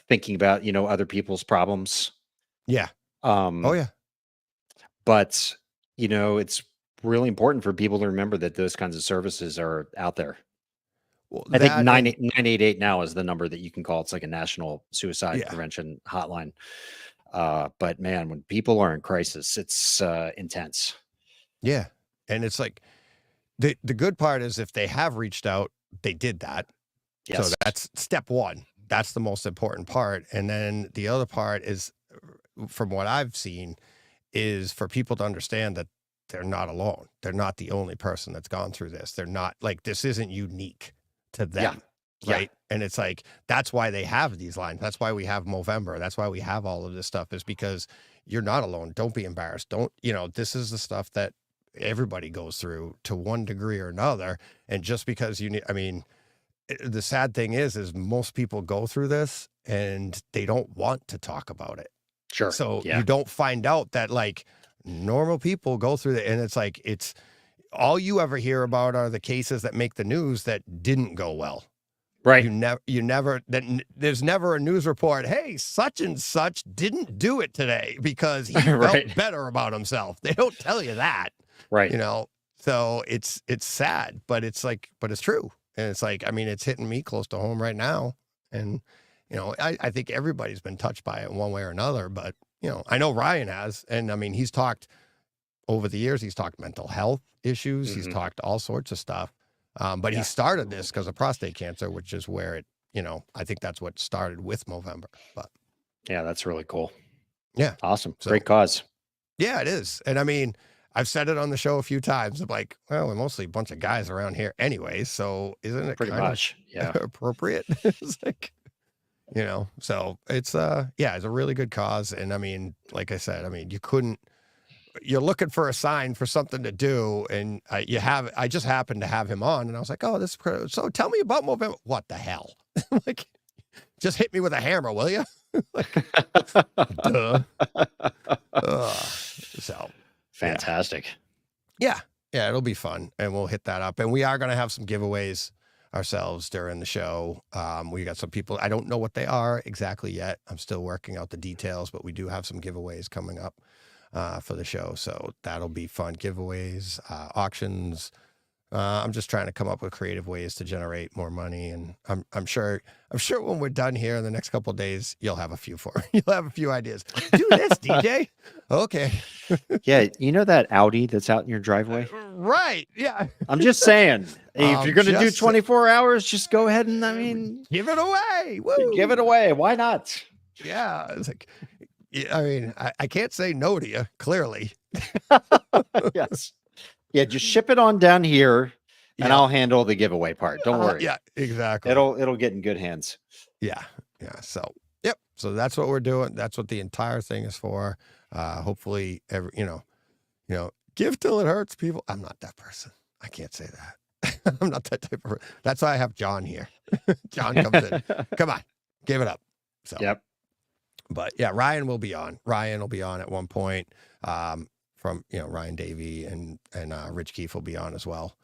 thinking about, other people's problems. Yeah. But, it's really important for people to remember that those kinds of services are out there. Well, I think 988 now is the number that you can call. It's like a national suicide prevention hotline. But man, when people are in crisis, it's intense. Yeah. And it's like, the good part is if they have reached out, they did that. Yes. So that's step one. That's the most important part. And then the other part is, from what I've seen, is for people to understand that they're not alone. They're not the only person that's gone through this. They're not, like, this isn't unique to them. Yeah. Right. Yeah. And it's like, that's why they have these lines. That's why we have Movember. That's why we have all of this stuff, is because you're not alone. Don't be embarrassed. This is the stuff that everybody goes through to one degree or another. And just because the sad thing is most people go through this and they don't want to talk about it. Sure. So you don't find out that, like, normal people go through it. And it's like, it's all you ever hear about are the cases that make the news that didn't go well. Right. There's never a news report, hey, such and such didn't do it today because he felt better about himself. They don't tell you that. Right. So it's sad, but it's true. And it's like, it's hitting me close to home right now. And, I think everybody's been touched by it in one way or another, but, I know Ryan has, and he's talked over the years, he's talked mental health issues. Mm-hmm. He's talked all sorts of stuff. But he started this because of prostate cancer, which is where it, I think that's what started with Movember. But yeah, that's really cool. Yeah. Awesome. Great cause. Yeah, it is. And I've said it on the show a few times. I'm like, well, we're mostly a bunch of guys around here anyway. So isn't it pretty much appropriate? It's like, so it's, it's a really good cause. And like I said, you couldn't, you're looking for a sign for something to do, and I just happened to have him on, and I was like, oh, so tell me about Movember. What the hell? Like, just hit me with a hammer, will you? Like, duh. So fantastic. Yeah, it'll be fun, and we'll hit that up, and we are going to have some giveaways ourselves during the show. We got some people, I don't know what they are exactly yet. I'm still working out the details, but we do have some giveaways coming up for the show, so that'll be fun. Giveaways, auctions. I'm just trying to come up with creative ways to generate more money, and I'm sure when we're done here in the next couple of days, you'll have a few for me. You'll have a few ideas. Do this, DJ. Okay. Yeah, you know that Audi that's out in your driveway? Right. Yeah. I'm just saying, if you're going to do 24 hours, just go ahead and give it away. Woo. Give it away. Why not? Yeah. It's like, I mean, I can't say no to you, clearly. Yes. Yeah, just ship it on down here, and I'll handle the giveaway part. Don't worry. Yeah, exactly. It'll get in good hands. Yeah. So, yep. So that's what we're doing. That's what the entire thing is for. Hopefully, give till it hurts, people. I'm not that person. I can't say that. I'm not that type of person. That's why I have John here. John comes in. Come on, give it up. So, yep. But yeah, Ryan will be on. Ryan will be on at one point. From Ryan Davey and Rich Keefe will be on as well.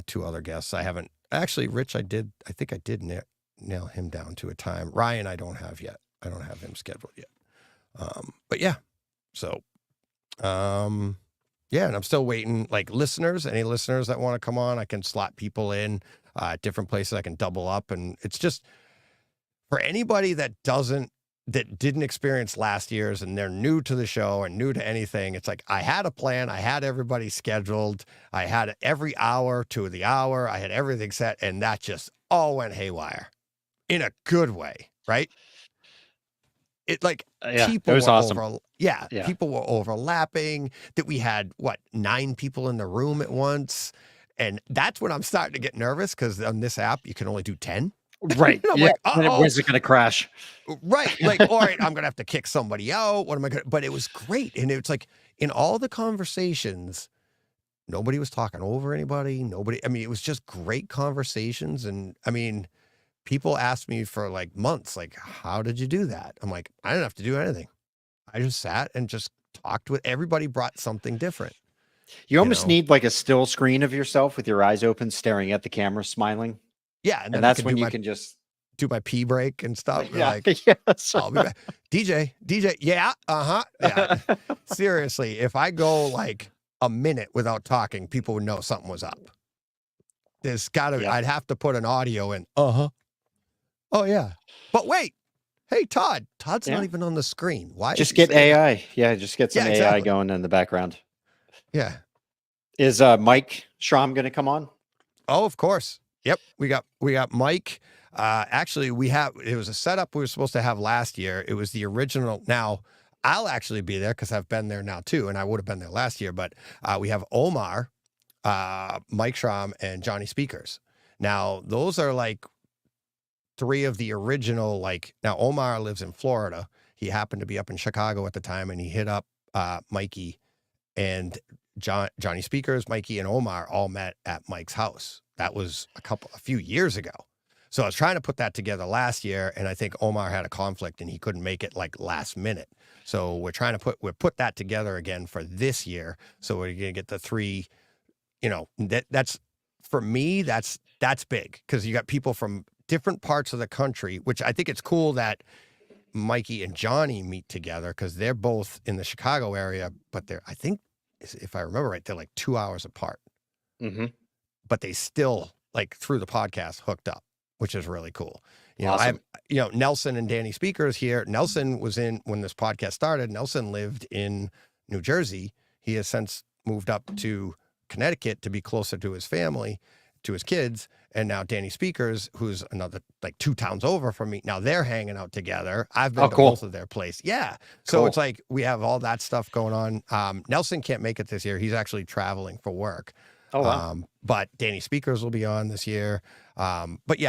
Two other guests. I haven't actually. Rich, I think I did nail him down to a time. Ryan, I don't have yet. I don't have him scheduled yet. But yeah, so yeah, and I'm still waiting. Like any listeners that want to come on, I can slot people in different places. I can double up, and it's just for anybody that didn't experience last year's and they're new to the show and new to anything. It's like, I had a plan. I had everybody scheduled. I had every hour to the hour. I had everything set, and that just all went haywire in a good way. Right. It like people was were awesome. People were overlapping, that we had 9 people in the room at once. And that's when I'm starting to get nervous, because on this app, you can only do 10. Right. Yeah. Like, when's it going to crash? Right. Like, all right, I'm going to have to kick somebody out. What am I going to? But it was great. And it's like, in all the conversations, nobody was talking over anybody. It was just great conversations. And I mean, people asked me for like months, like, how did you do that? I'm like, I didn't have to do anything. I just sat and just talked with everybody, brought something different. You almost need like a still screen of yourself with your eyes open, staring at the camera, smiling. Yeah, and that's when you can just do my pee break and stuff. Yeah, like, yes. I'll be back. DJ, yeah, yeah. Seriously, if I go like a minute without talking, people would know something was up. There's gotta. I'd have to put an audio in. Oh yeah, but wait. Hey, Todd. Todd's not even on the screen. Why? Just get AI. That? Yeah, just get some AI going in the background. Yeah. Is Mike Schramm going to come on? Oh, of course. Yep, we got Mike. Actually, it was a setup we were supposed to have last year. It was the original. Now, I'll actually be there because I've been there now too, and I would have been there last year. But we have Omar, Mike Schramm, and Johnny Speakers. Now, those are like 3 of the original. Like, now Omar lives in Florida. He happened to be up in Chicago at the time, and he hit up Mikey and Johnny Speakers. Mikey and Omar all met at Mike's house. That was a few years ago. So I was trying to put that together last year, and I think Omar had a conflict and he couldn't make it like last minute. So we're trying to put that together again for this year. So we're gonna get the 3. That's for me. That's big, because you got people from different parts of the country, which I think it's cool that Mikey and Johnny meet together, because they're both in the Chicago area, but I think, if I remember right, they're like 2 hours apart. Mm-hmm. But they still, like, through the podcast, hooked up, which is really cool. Awesome. I have, Nelson and Danny Speakers here. Nelson was when this podcast started. Nelson lived in New Jersey. He has since moved up to Connecticut to be closer to his family, to his kids. And now Danny Speakers, who's another, like, 2 towns over from me, now they're hanging out together. I've been to both of their place. Yeah. So it's like, we have all that stuff going on. Nelson can't make it this year. He's actually traveling for work. Oh, wow. But Danny Speakers will be on this year. But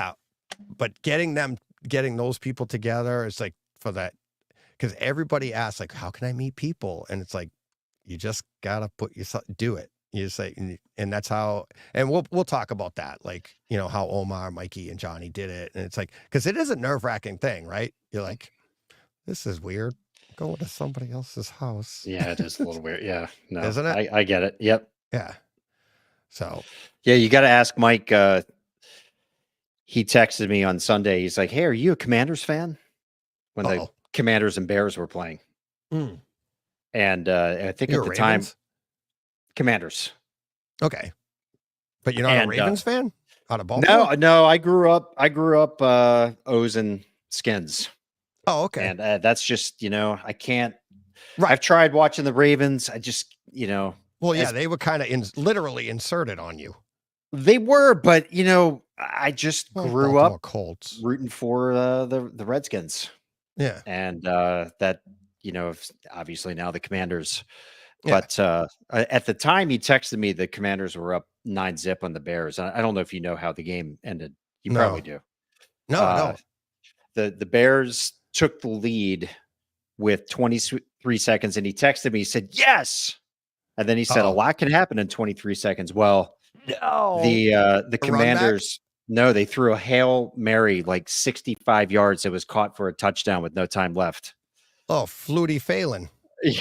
getting those people together is like, for that, because everybody asks, like, how can I meet people? And it's like, you just gotta do it. You say, and that's how, and we'll talk about that, like, you know, how Omar, Mikey, and Johnny did it, and it's like, because it is a nerve-wracking thing, right? You're like, this is weird, going to somebody else's house. Yeah, it is a little weird. Yeah, no, Isn't it? I get it. Yep. Yeah. So. Yeah, you got to ask Mike. He texted me on Sunday. He's like, "Hey, are you a Commanders fan?" When the Commanders and Bears were playing, and I think at the time, Commanders. Okay, but you're not a Ravens fan out of Baltimore? No. I grew up O's and Skins. Oh, okay. And that's just, you know, I can't. Right. I've tried watching the Ravens. I just, you know. Well, yeah, they were kind of literally inserted on you. They were, but you know, I just grew up Colts rooting for the Redskins. Yeah, and that, you know, obviously now the Commanders. But at the time he texted me, the Commanders were up 9-0 on the Bears. I don't know if you know how the game ended. You probably do. No. The Bears took the lead with 23 seconds, and he texted me. He said, "Yes," and then he said, "A lot can happen in 23 seconds." Well, the Commanders, they threw a Hail Mary like 65 yards. It was caught for a touchdown with no time left. Oh, Flutie Phelan. Do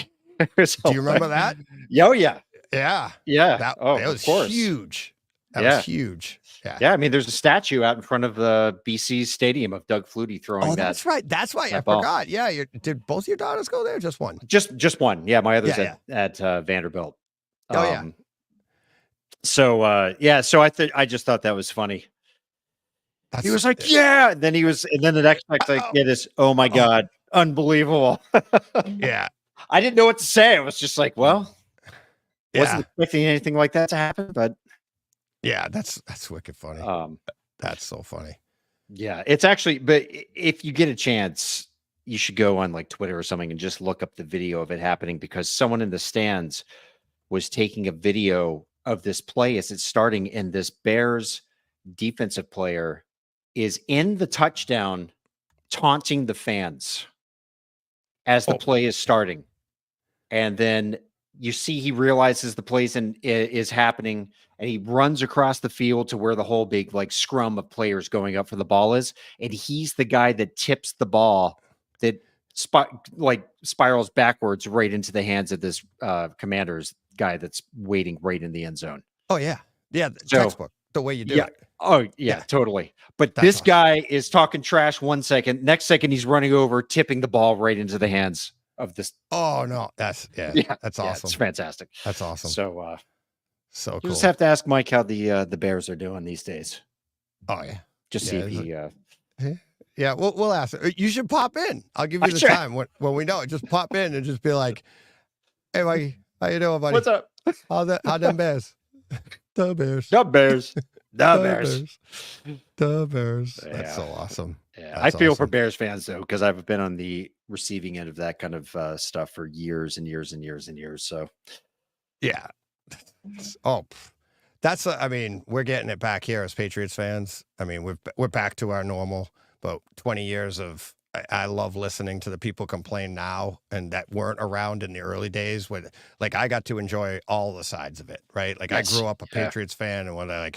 you remember that? Oh, yeah. Yeah. Yeah. It was huge. That was huge. Yeah. I mean, there's a statue out in front of the BC's stadium of Doug Flutie throwing that. That's right. That's why I forgot. Yeah. Did both your daughters go there? Just one? Just one. Yeah. My other's at Vanderbilt. Oh, yeah. So, So I just thought that was funny. He was like, "Yeah." And then the next text I get is, "Oh my God, unbelievable." Yeah. I didn't know what to say. I was just like, well, wasn't expecting anything like that to happen, but yeah, that's wicked funny. That's so funny. Yeah, it's actually, but if you get a chance, you should go on like Twitter or something and just look up the video of it happening, because someone in the stands was taking a video of this play as it's starting, and this Bears defensive player is in the touchdown taunting the fans as the play is starting. And then you see he realizes the play is happening, and he runs across the field to where the whole big like scrum of players going up for the ball is, and he's the guy that tips the ball that spirals backwards right into the hands of this Commanders guy that's waiting right in the end zone. Oh yeah, textbook the way you do it. Oh yeah, totally. But this guy is talking trash 1 second, next second he's running over, tipping the ball right into the hands of this. Oh no, that's awesome. It's fantastic. That's awesome. So cool. You just have to ask Mike how the Bears are doing these days. Oh yeah, just see if he. Yeah, we'll ask. You should pop in. I'll give you the time when we know it. Just pop in and just be like, "Hey, Mikey, how you doing, buddy? What's up? How them Bears? The Bears. The Bears. The Bears. The Bears." That's so awesome. Yeah, I feel for Bears fans though, because I've been on the receiving end of that kind of stuff for years and years and years and years. So, yeah. Oh, that's. I mean, we're getting it back here as Patriots fans. I mean, we're back to our normal. But 20 years of, I love listening to the people complain now and that weren't around in the early days when, like, I got to enjoy all the sides of it, right? Like, I grew up a Patriots fan, and when I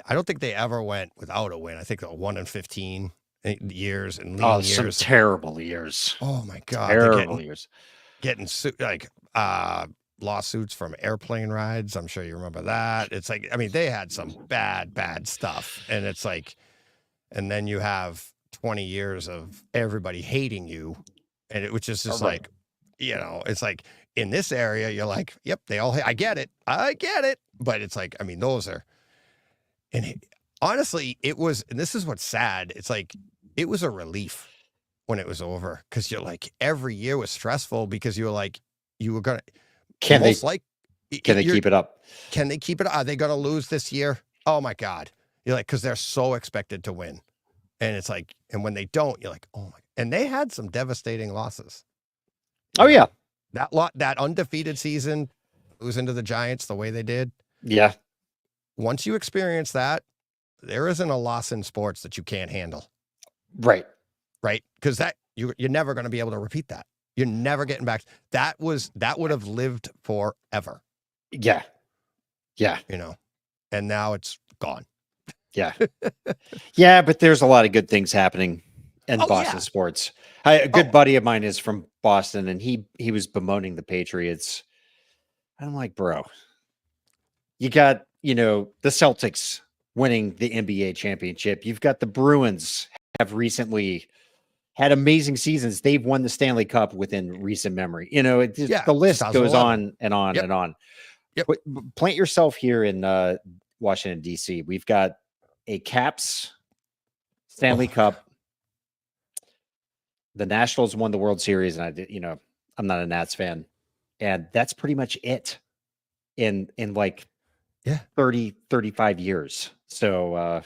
don't think they ever went without a win. I think 1-15 years and lean years. Some terrible years. Oh my God, terrible years. Getting lawsuits from airplane rides. I'm sure you remember that. It's like, I mean, they had some bad stuff, and it's like. And then you have 20 years of everybody hating you, and which is just like, you know, it's like in this area, you're like, yep, I get it. But it's like, I mean, those are, and honestly, it was, and this is what's sad. It's like, it was a relief when it was over, because you're like, every year was stressful because you were like, you were going to, can they keep it up? Can they keep it up? Are they going to lose this year? Oh my God. You're like, because they're so expected to win. And it's like, and when they don't, you're like, oh my. And they had some devastating losses. Oh, yeah. That undefeated season, losing to the Giants the way they did. Yeah. Once you experience that, there isn't a loss in sports that you can't handle. Right. Right. Because you're never going to be able to repeat that. You're never getting back. That would have lived forever. Yeah. Yeah. And now it's gone. Yeah. Yeah, but there's a lot of good things happening in Boston sports. A good buddy of mine is from Boston, and he was bemoaning the Patriots. I'm like, bro, you got, the Celtics winning the NBA championship. You've got the Bruins have recently had amazing seasons. They've won the Stanley Cup within recent memory. The list goes on and on and on. Yep. Plant yourself here in Washington, D.C. We've got a Caps Stanley Cup. The Nationals won the World Series, and I'm not a Nats fan, and that's pretty much it in like 30, 35 years. So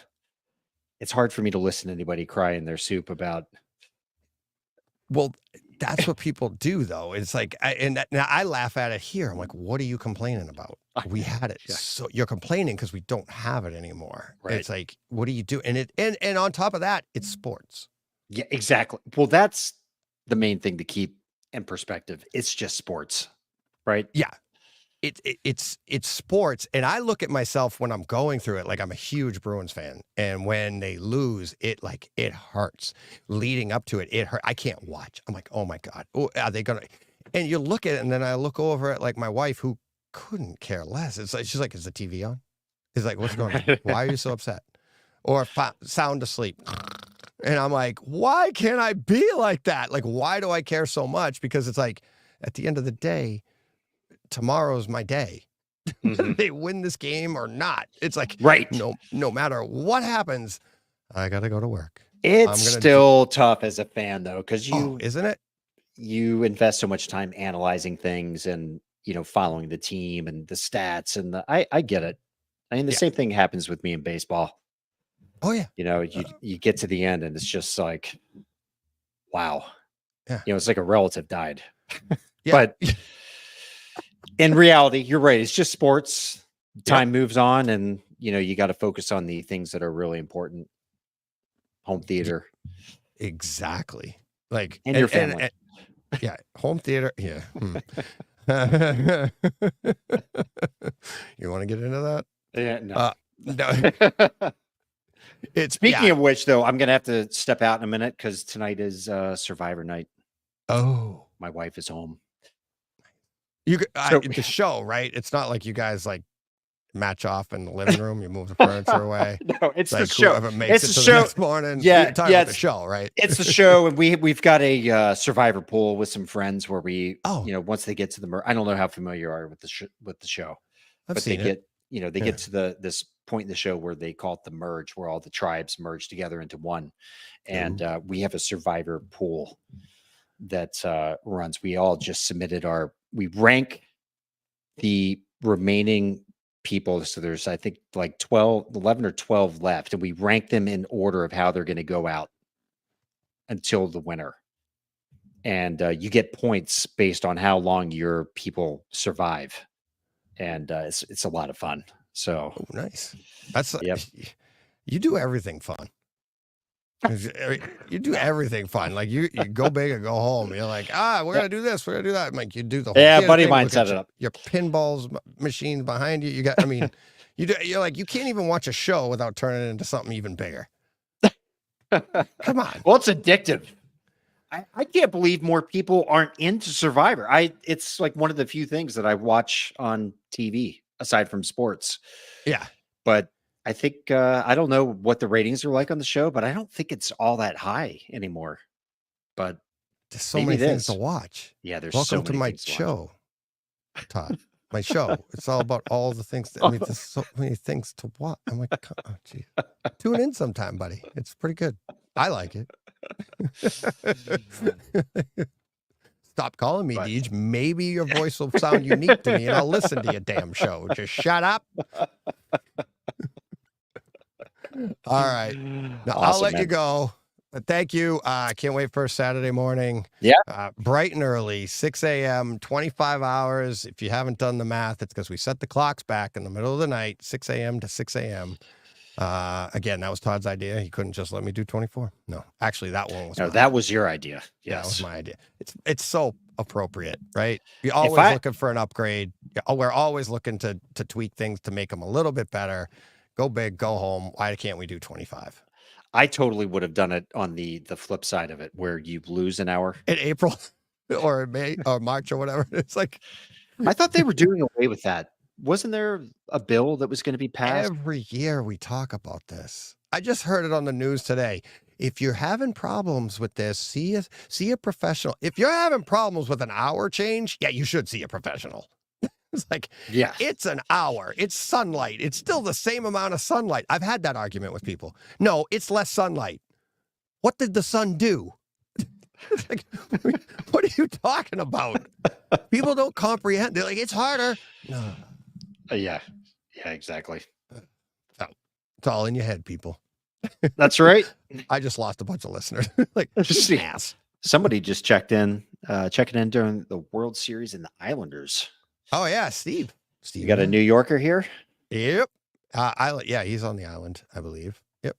it's hard for me to listen to anybody cry in their soup about. Well, that's what people do, though. It's like, now I laugh at it here. I'm like, what are you complaining about? We had it. So you're complaining because we don't have it anymore. Right. It's like, what do you do? And on top of that, it's sports. Yeah, exactly. Well, that's the main thing to keep in perspective. It's just sports, right? Yeah. It's sports. And I look at myself when I'm going through it, like I'm a huge Bruins fan. And when they lose, it hurts. Leading up to it, it hurt. I can't watch. I'm like, oh my God. Oh, are they going to? And you look at it, and then I look over at like my wife, who couldn't care less. It's like, she's like, is the TV on? He's like, what's going on? Why are you so upset? Or sound asleep. And I'm like, why can't I be like that? Like, why do I care so much? Because it's like, at the end of the day, tomorrow's my day. Mm-hmm. They win this game or not. It's like, right. No matter what happens, I got to go to work. It's still tough as a fan, though, because isn't it? You invest so much time analyzing things and, following the team and the stats. And I get it. I mean, the same thing happens with me in baseball. Oh, yeah. You get to the end and it's just like, wow. Yeah. It's like a relative died. But in reality, you're right. It's just sports. Time moves on, and you got to focus on the things that are really important. Home theater, exactly. Like, and your family. Home theater. Yeah. You want to get into that? Yeah. No. No. Speaking of which, though, I'm gonna have to step out in a minute because tonight is Survivor night. Oh, my wife is home. The show, right? It's not like you guys like match off in the living room. You move the furniture away. No, it's like the show. Whoever makes it to the next morning. Yeah, about the show, right? It's the show, and we've got a Survivor pool with some friends where we, once they get to the I don't know how familiar you are with the show, but they get to this point in the show where they call it the merge, where all the tribes merge together into one, and we have a Survivor pool that runs. We all just submitted we rank the remaining people. So there's, I think, like 11 or 12 left. And we rank them in order of how they're going to go out until the winner. And you get points based on how long your people survive. And it's a lot of fun. So nice. That's you do everything fun. You do everything fun. Like you go big or go home. You're like, we're gonna do this, we're gonna do that. Like you do the whole buddy of mine set it up. Your pinballs machines behind you. You got. I mean, you're like, you can't even watch a show without turning it into something even bigger. Come on. Well, it's addictive. I can't believe more people aren't into Survivor. It's like one of the few things that I watch on TV aside from sports. Yeah, but I think I don't know what the ratings are like on the show, but I don't think it's all that high anymore. But there's so many things to watch. Yeah, there's welcome so many to my show, Todd. My show. It's all about all the things. There's so many things to watch. I'm like, oh, geez. Tune in sometime, buddy. It's pretty good. I like it. Stop calling me, Deej. Maybe your voice will sound unique to me, and I'll listen to your damn show. Just shut up. All right. Now, awesome, I'll let you go. But thank you. I can't wait for Saturday morning. Yeah. Bright and early, 6 a.m., 25 hours. If you haven't done the math, it's because we set the clocks back in the middle of the night, 6 a.m. to 6 a.m. Again, that was Todd's idea. He couldn't just let me do 24. No, actually, that one was. No, that was your idea. Yes, that was my idea. It's so appropriate, right? You're always looking for an upgrade. We're always looking to tweak things to make them a little bit better. Go big, go home. Why can't we do 25? I totally would have done it on the flip side of it, where you lose an hour in April or May or March or whatever. It's like, I thought they were doing away with that. Wasn't there a bill that was going to be passed? Every year we talk about this. I just heard it on the news today. If you're having problems with this, see a professional. If you're having problems with an hour change, yeah, you should see a professional. It's like, yeah, it's an hour. It's sunlight. It's still the same amount of sunlight. I've had that argument with people. No, it's less sunlight. What did the sun do? Like, what are you talking about? People don't comprehend. They're like, it's harder. No. Yeah, exactly. So, it's all in your head, people. That's right. I just lost a bunch of listeners. Like, ass. Somebody just checking in during the World Series in the Islanders. Oh yeah, Steve. You got a New Yorker here? Yep. Yeah, he's on the island, I believe. Yep.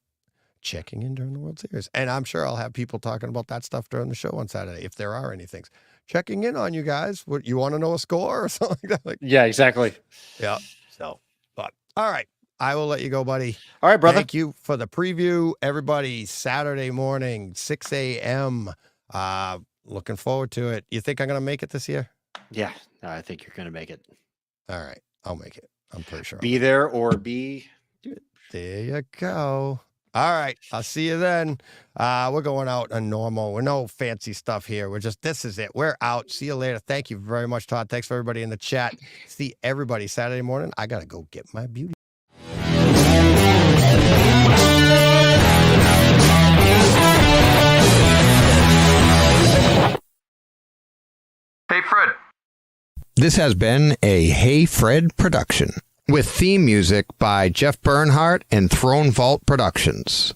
Checking in during the World Series. And I'm sure I'll have people talking about that stuff during the show on Saturday, if there are any things. Checking in on you guys. What, you want to know a score or something like that? Like, yeah, exactly. Yeah. So, but all right. I will let you go, buddy. All right, brother. Thank you for the preview. Everybody, Saturday morning, 6 a.m. Looking forward to it. You think I'm going to make it this year? Yeah, I think you're going to make it. All right. I'll make it. I'm pretty sure. Be there or be. There you go. All right. I'll see you then. We're going out on normal. We're no fancy stuff here. This is it. We're out. See you later. Thank you very much, Todd. Thanks for everybody in the chat. See everybody Saturday morning. I got to go get my beauty. Hey, Fred. This has been a Hey Fred production with theme music by Jeff Bernhardt and Throne Vault Productions.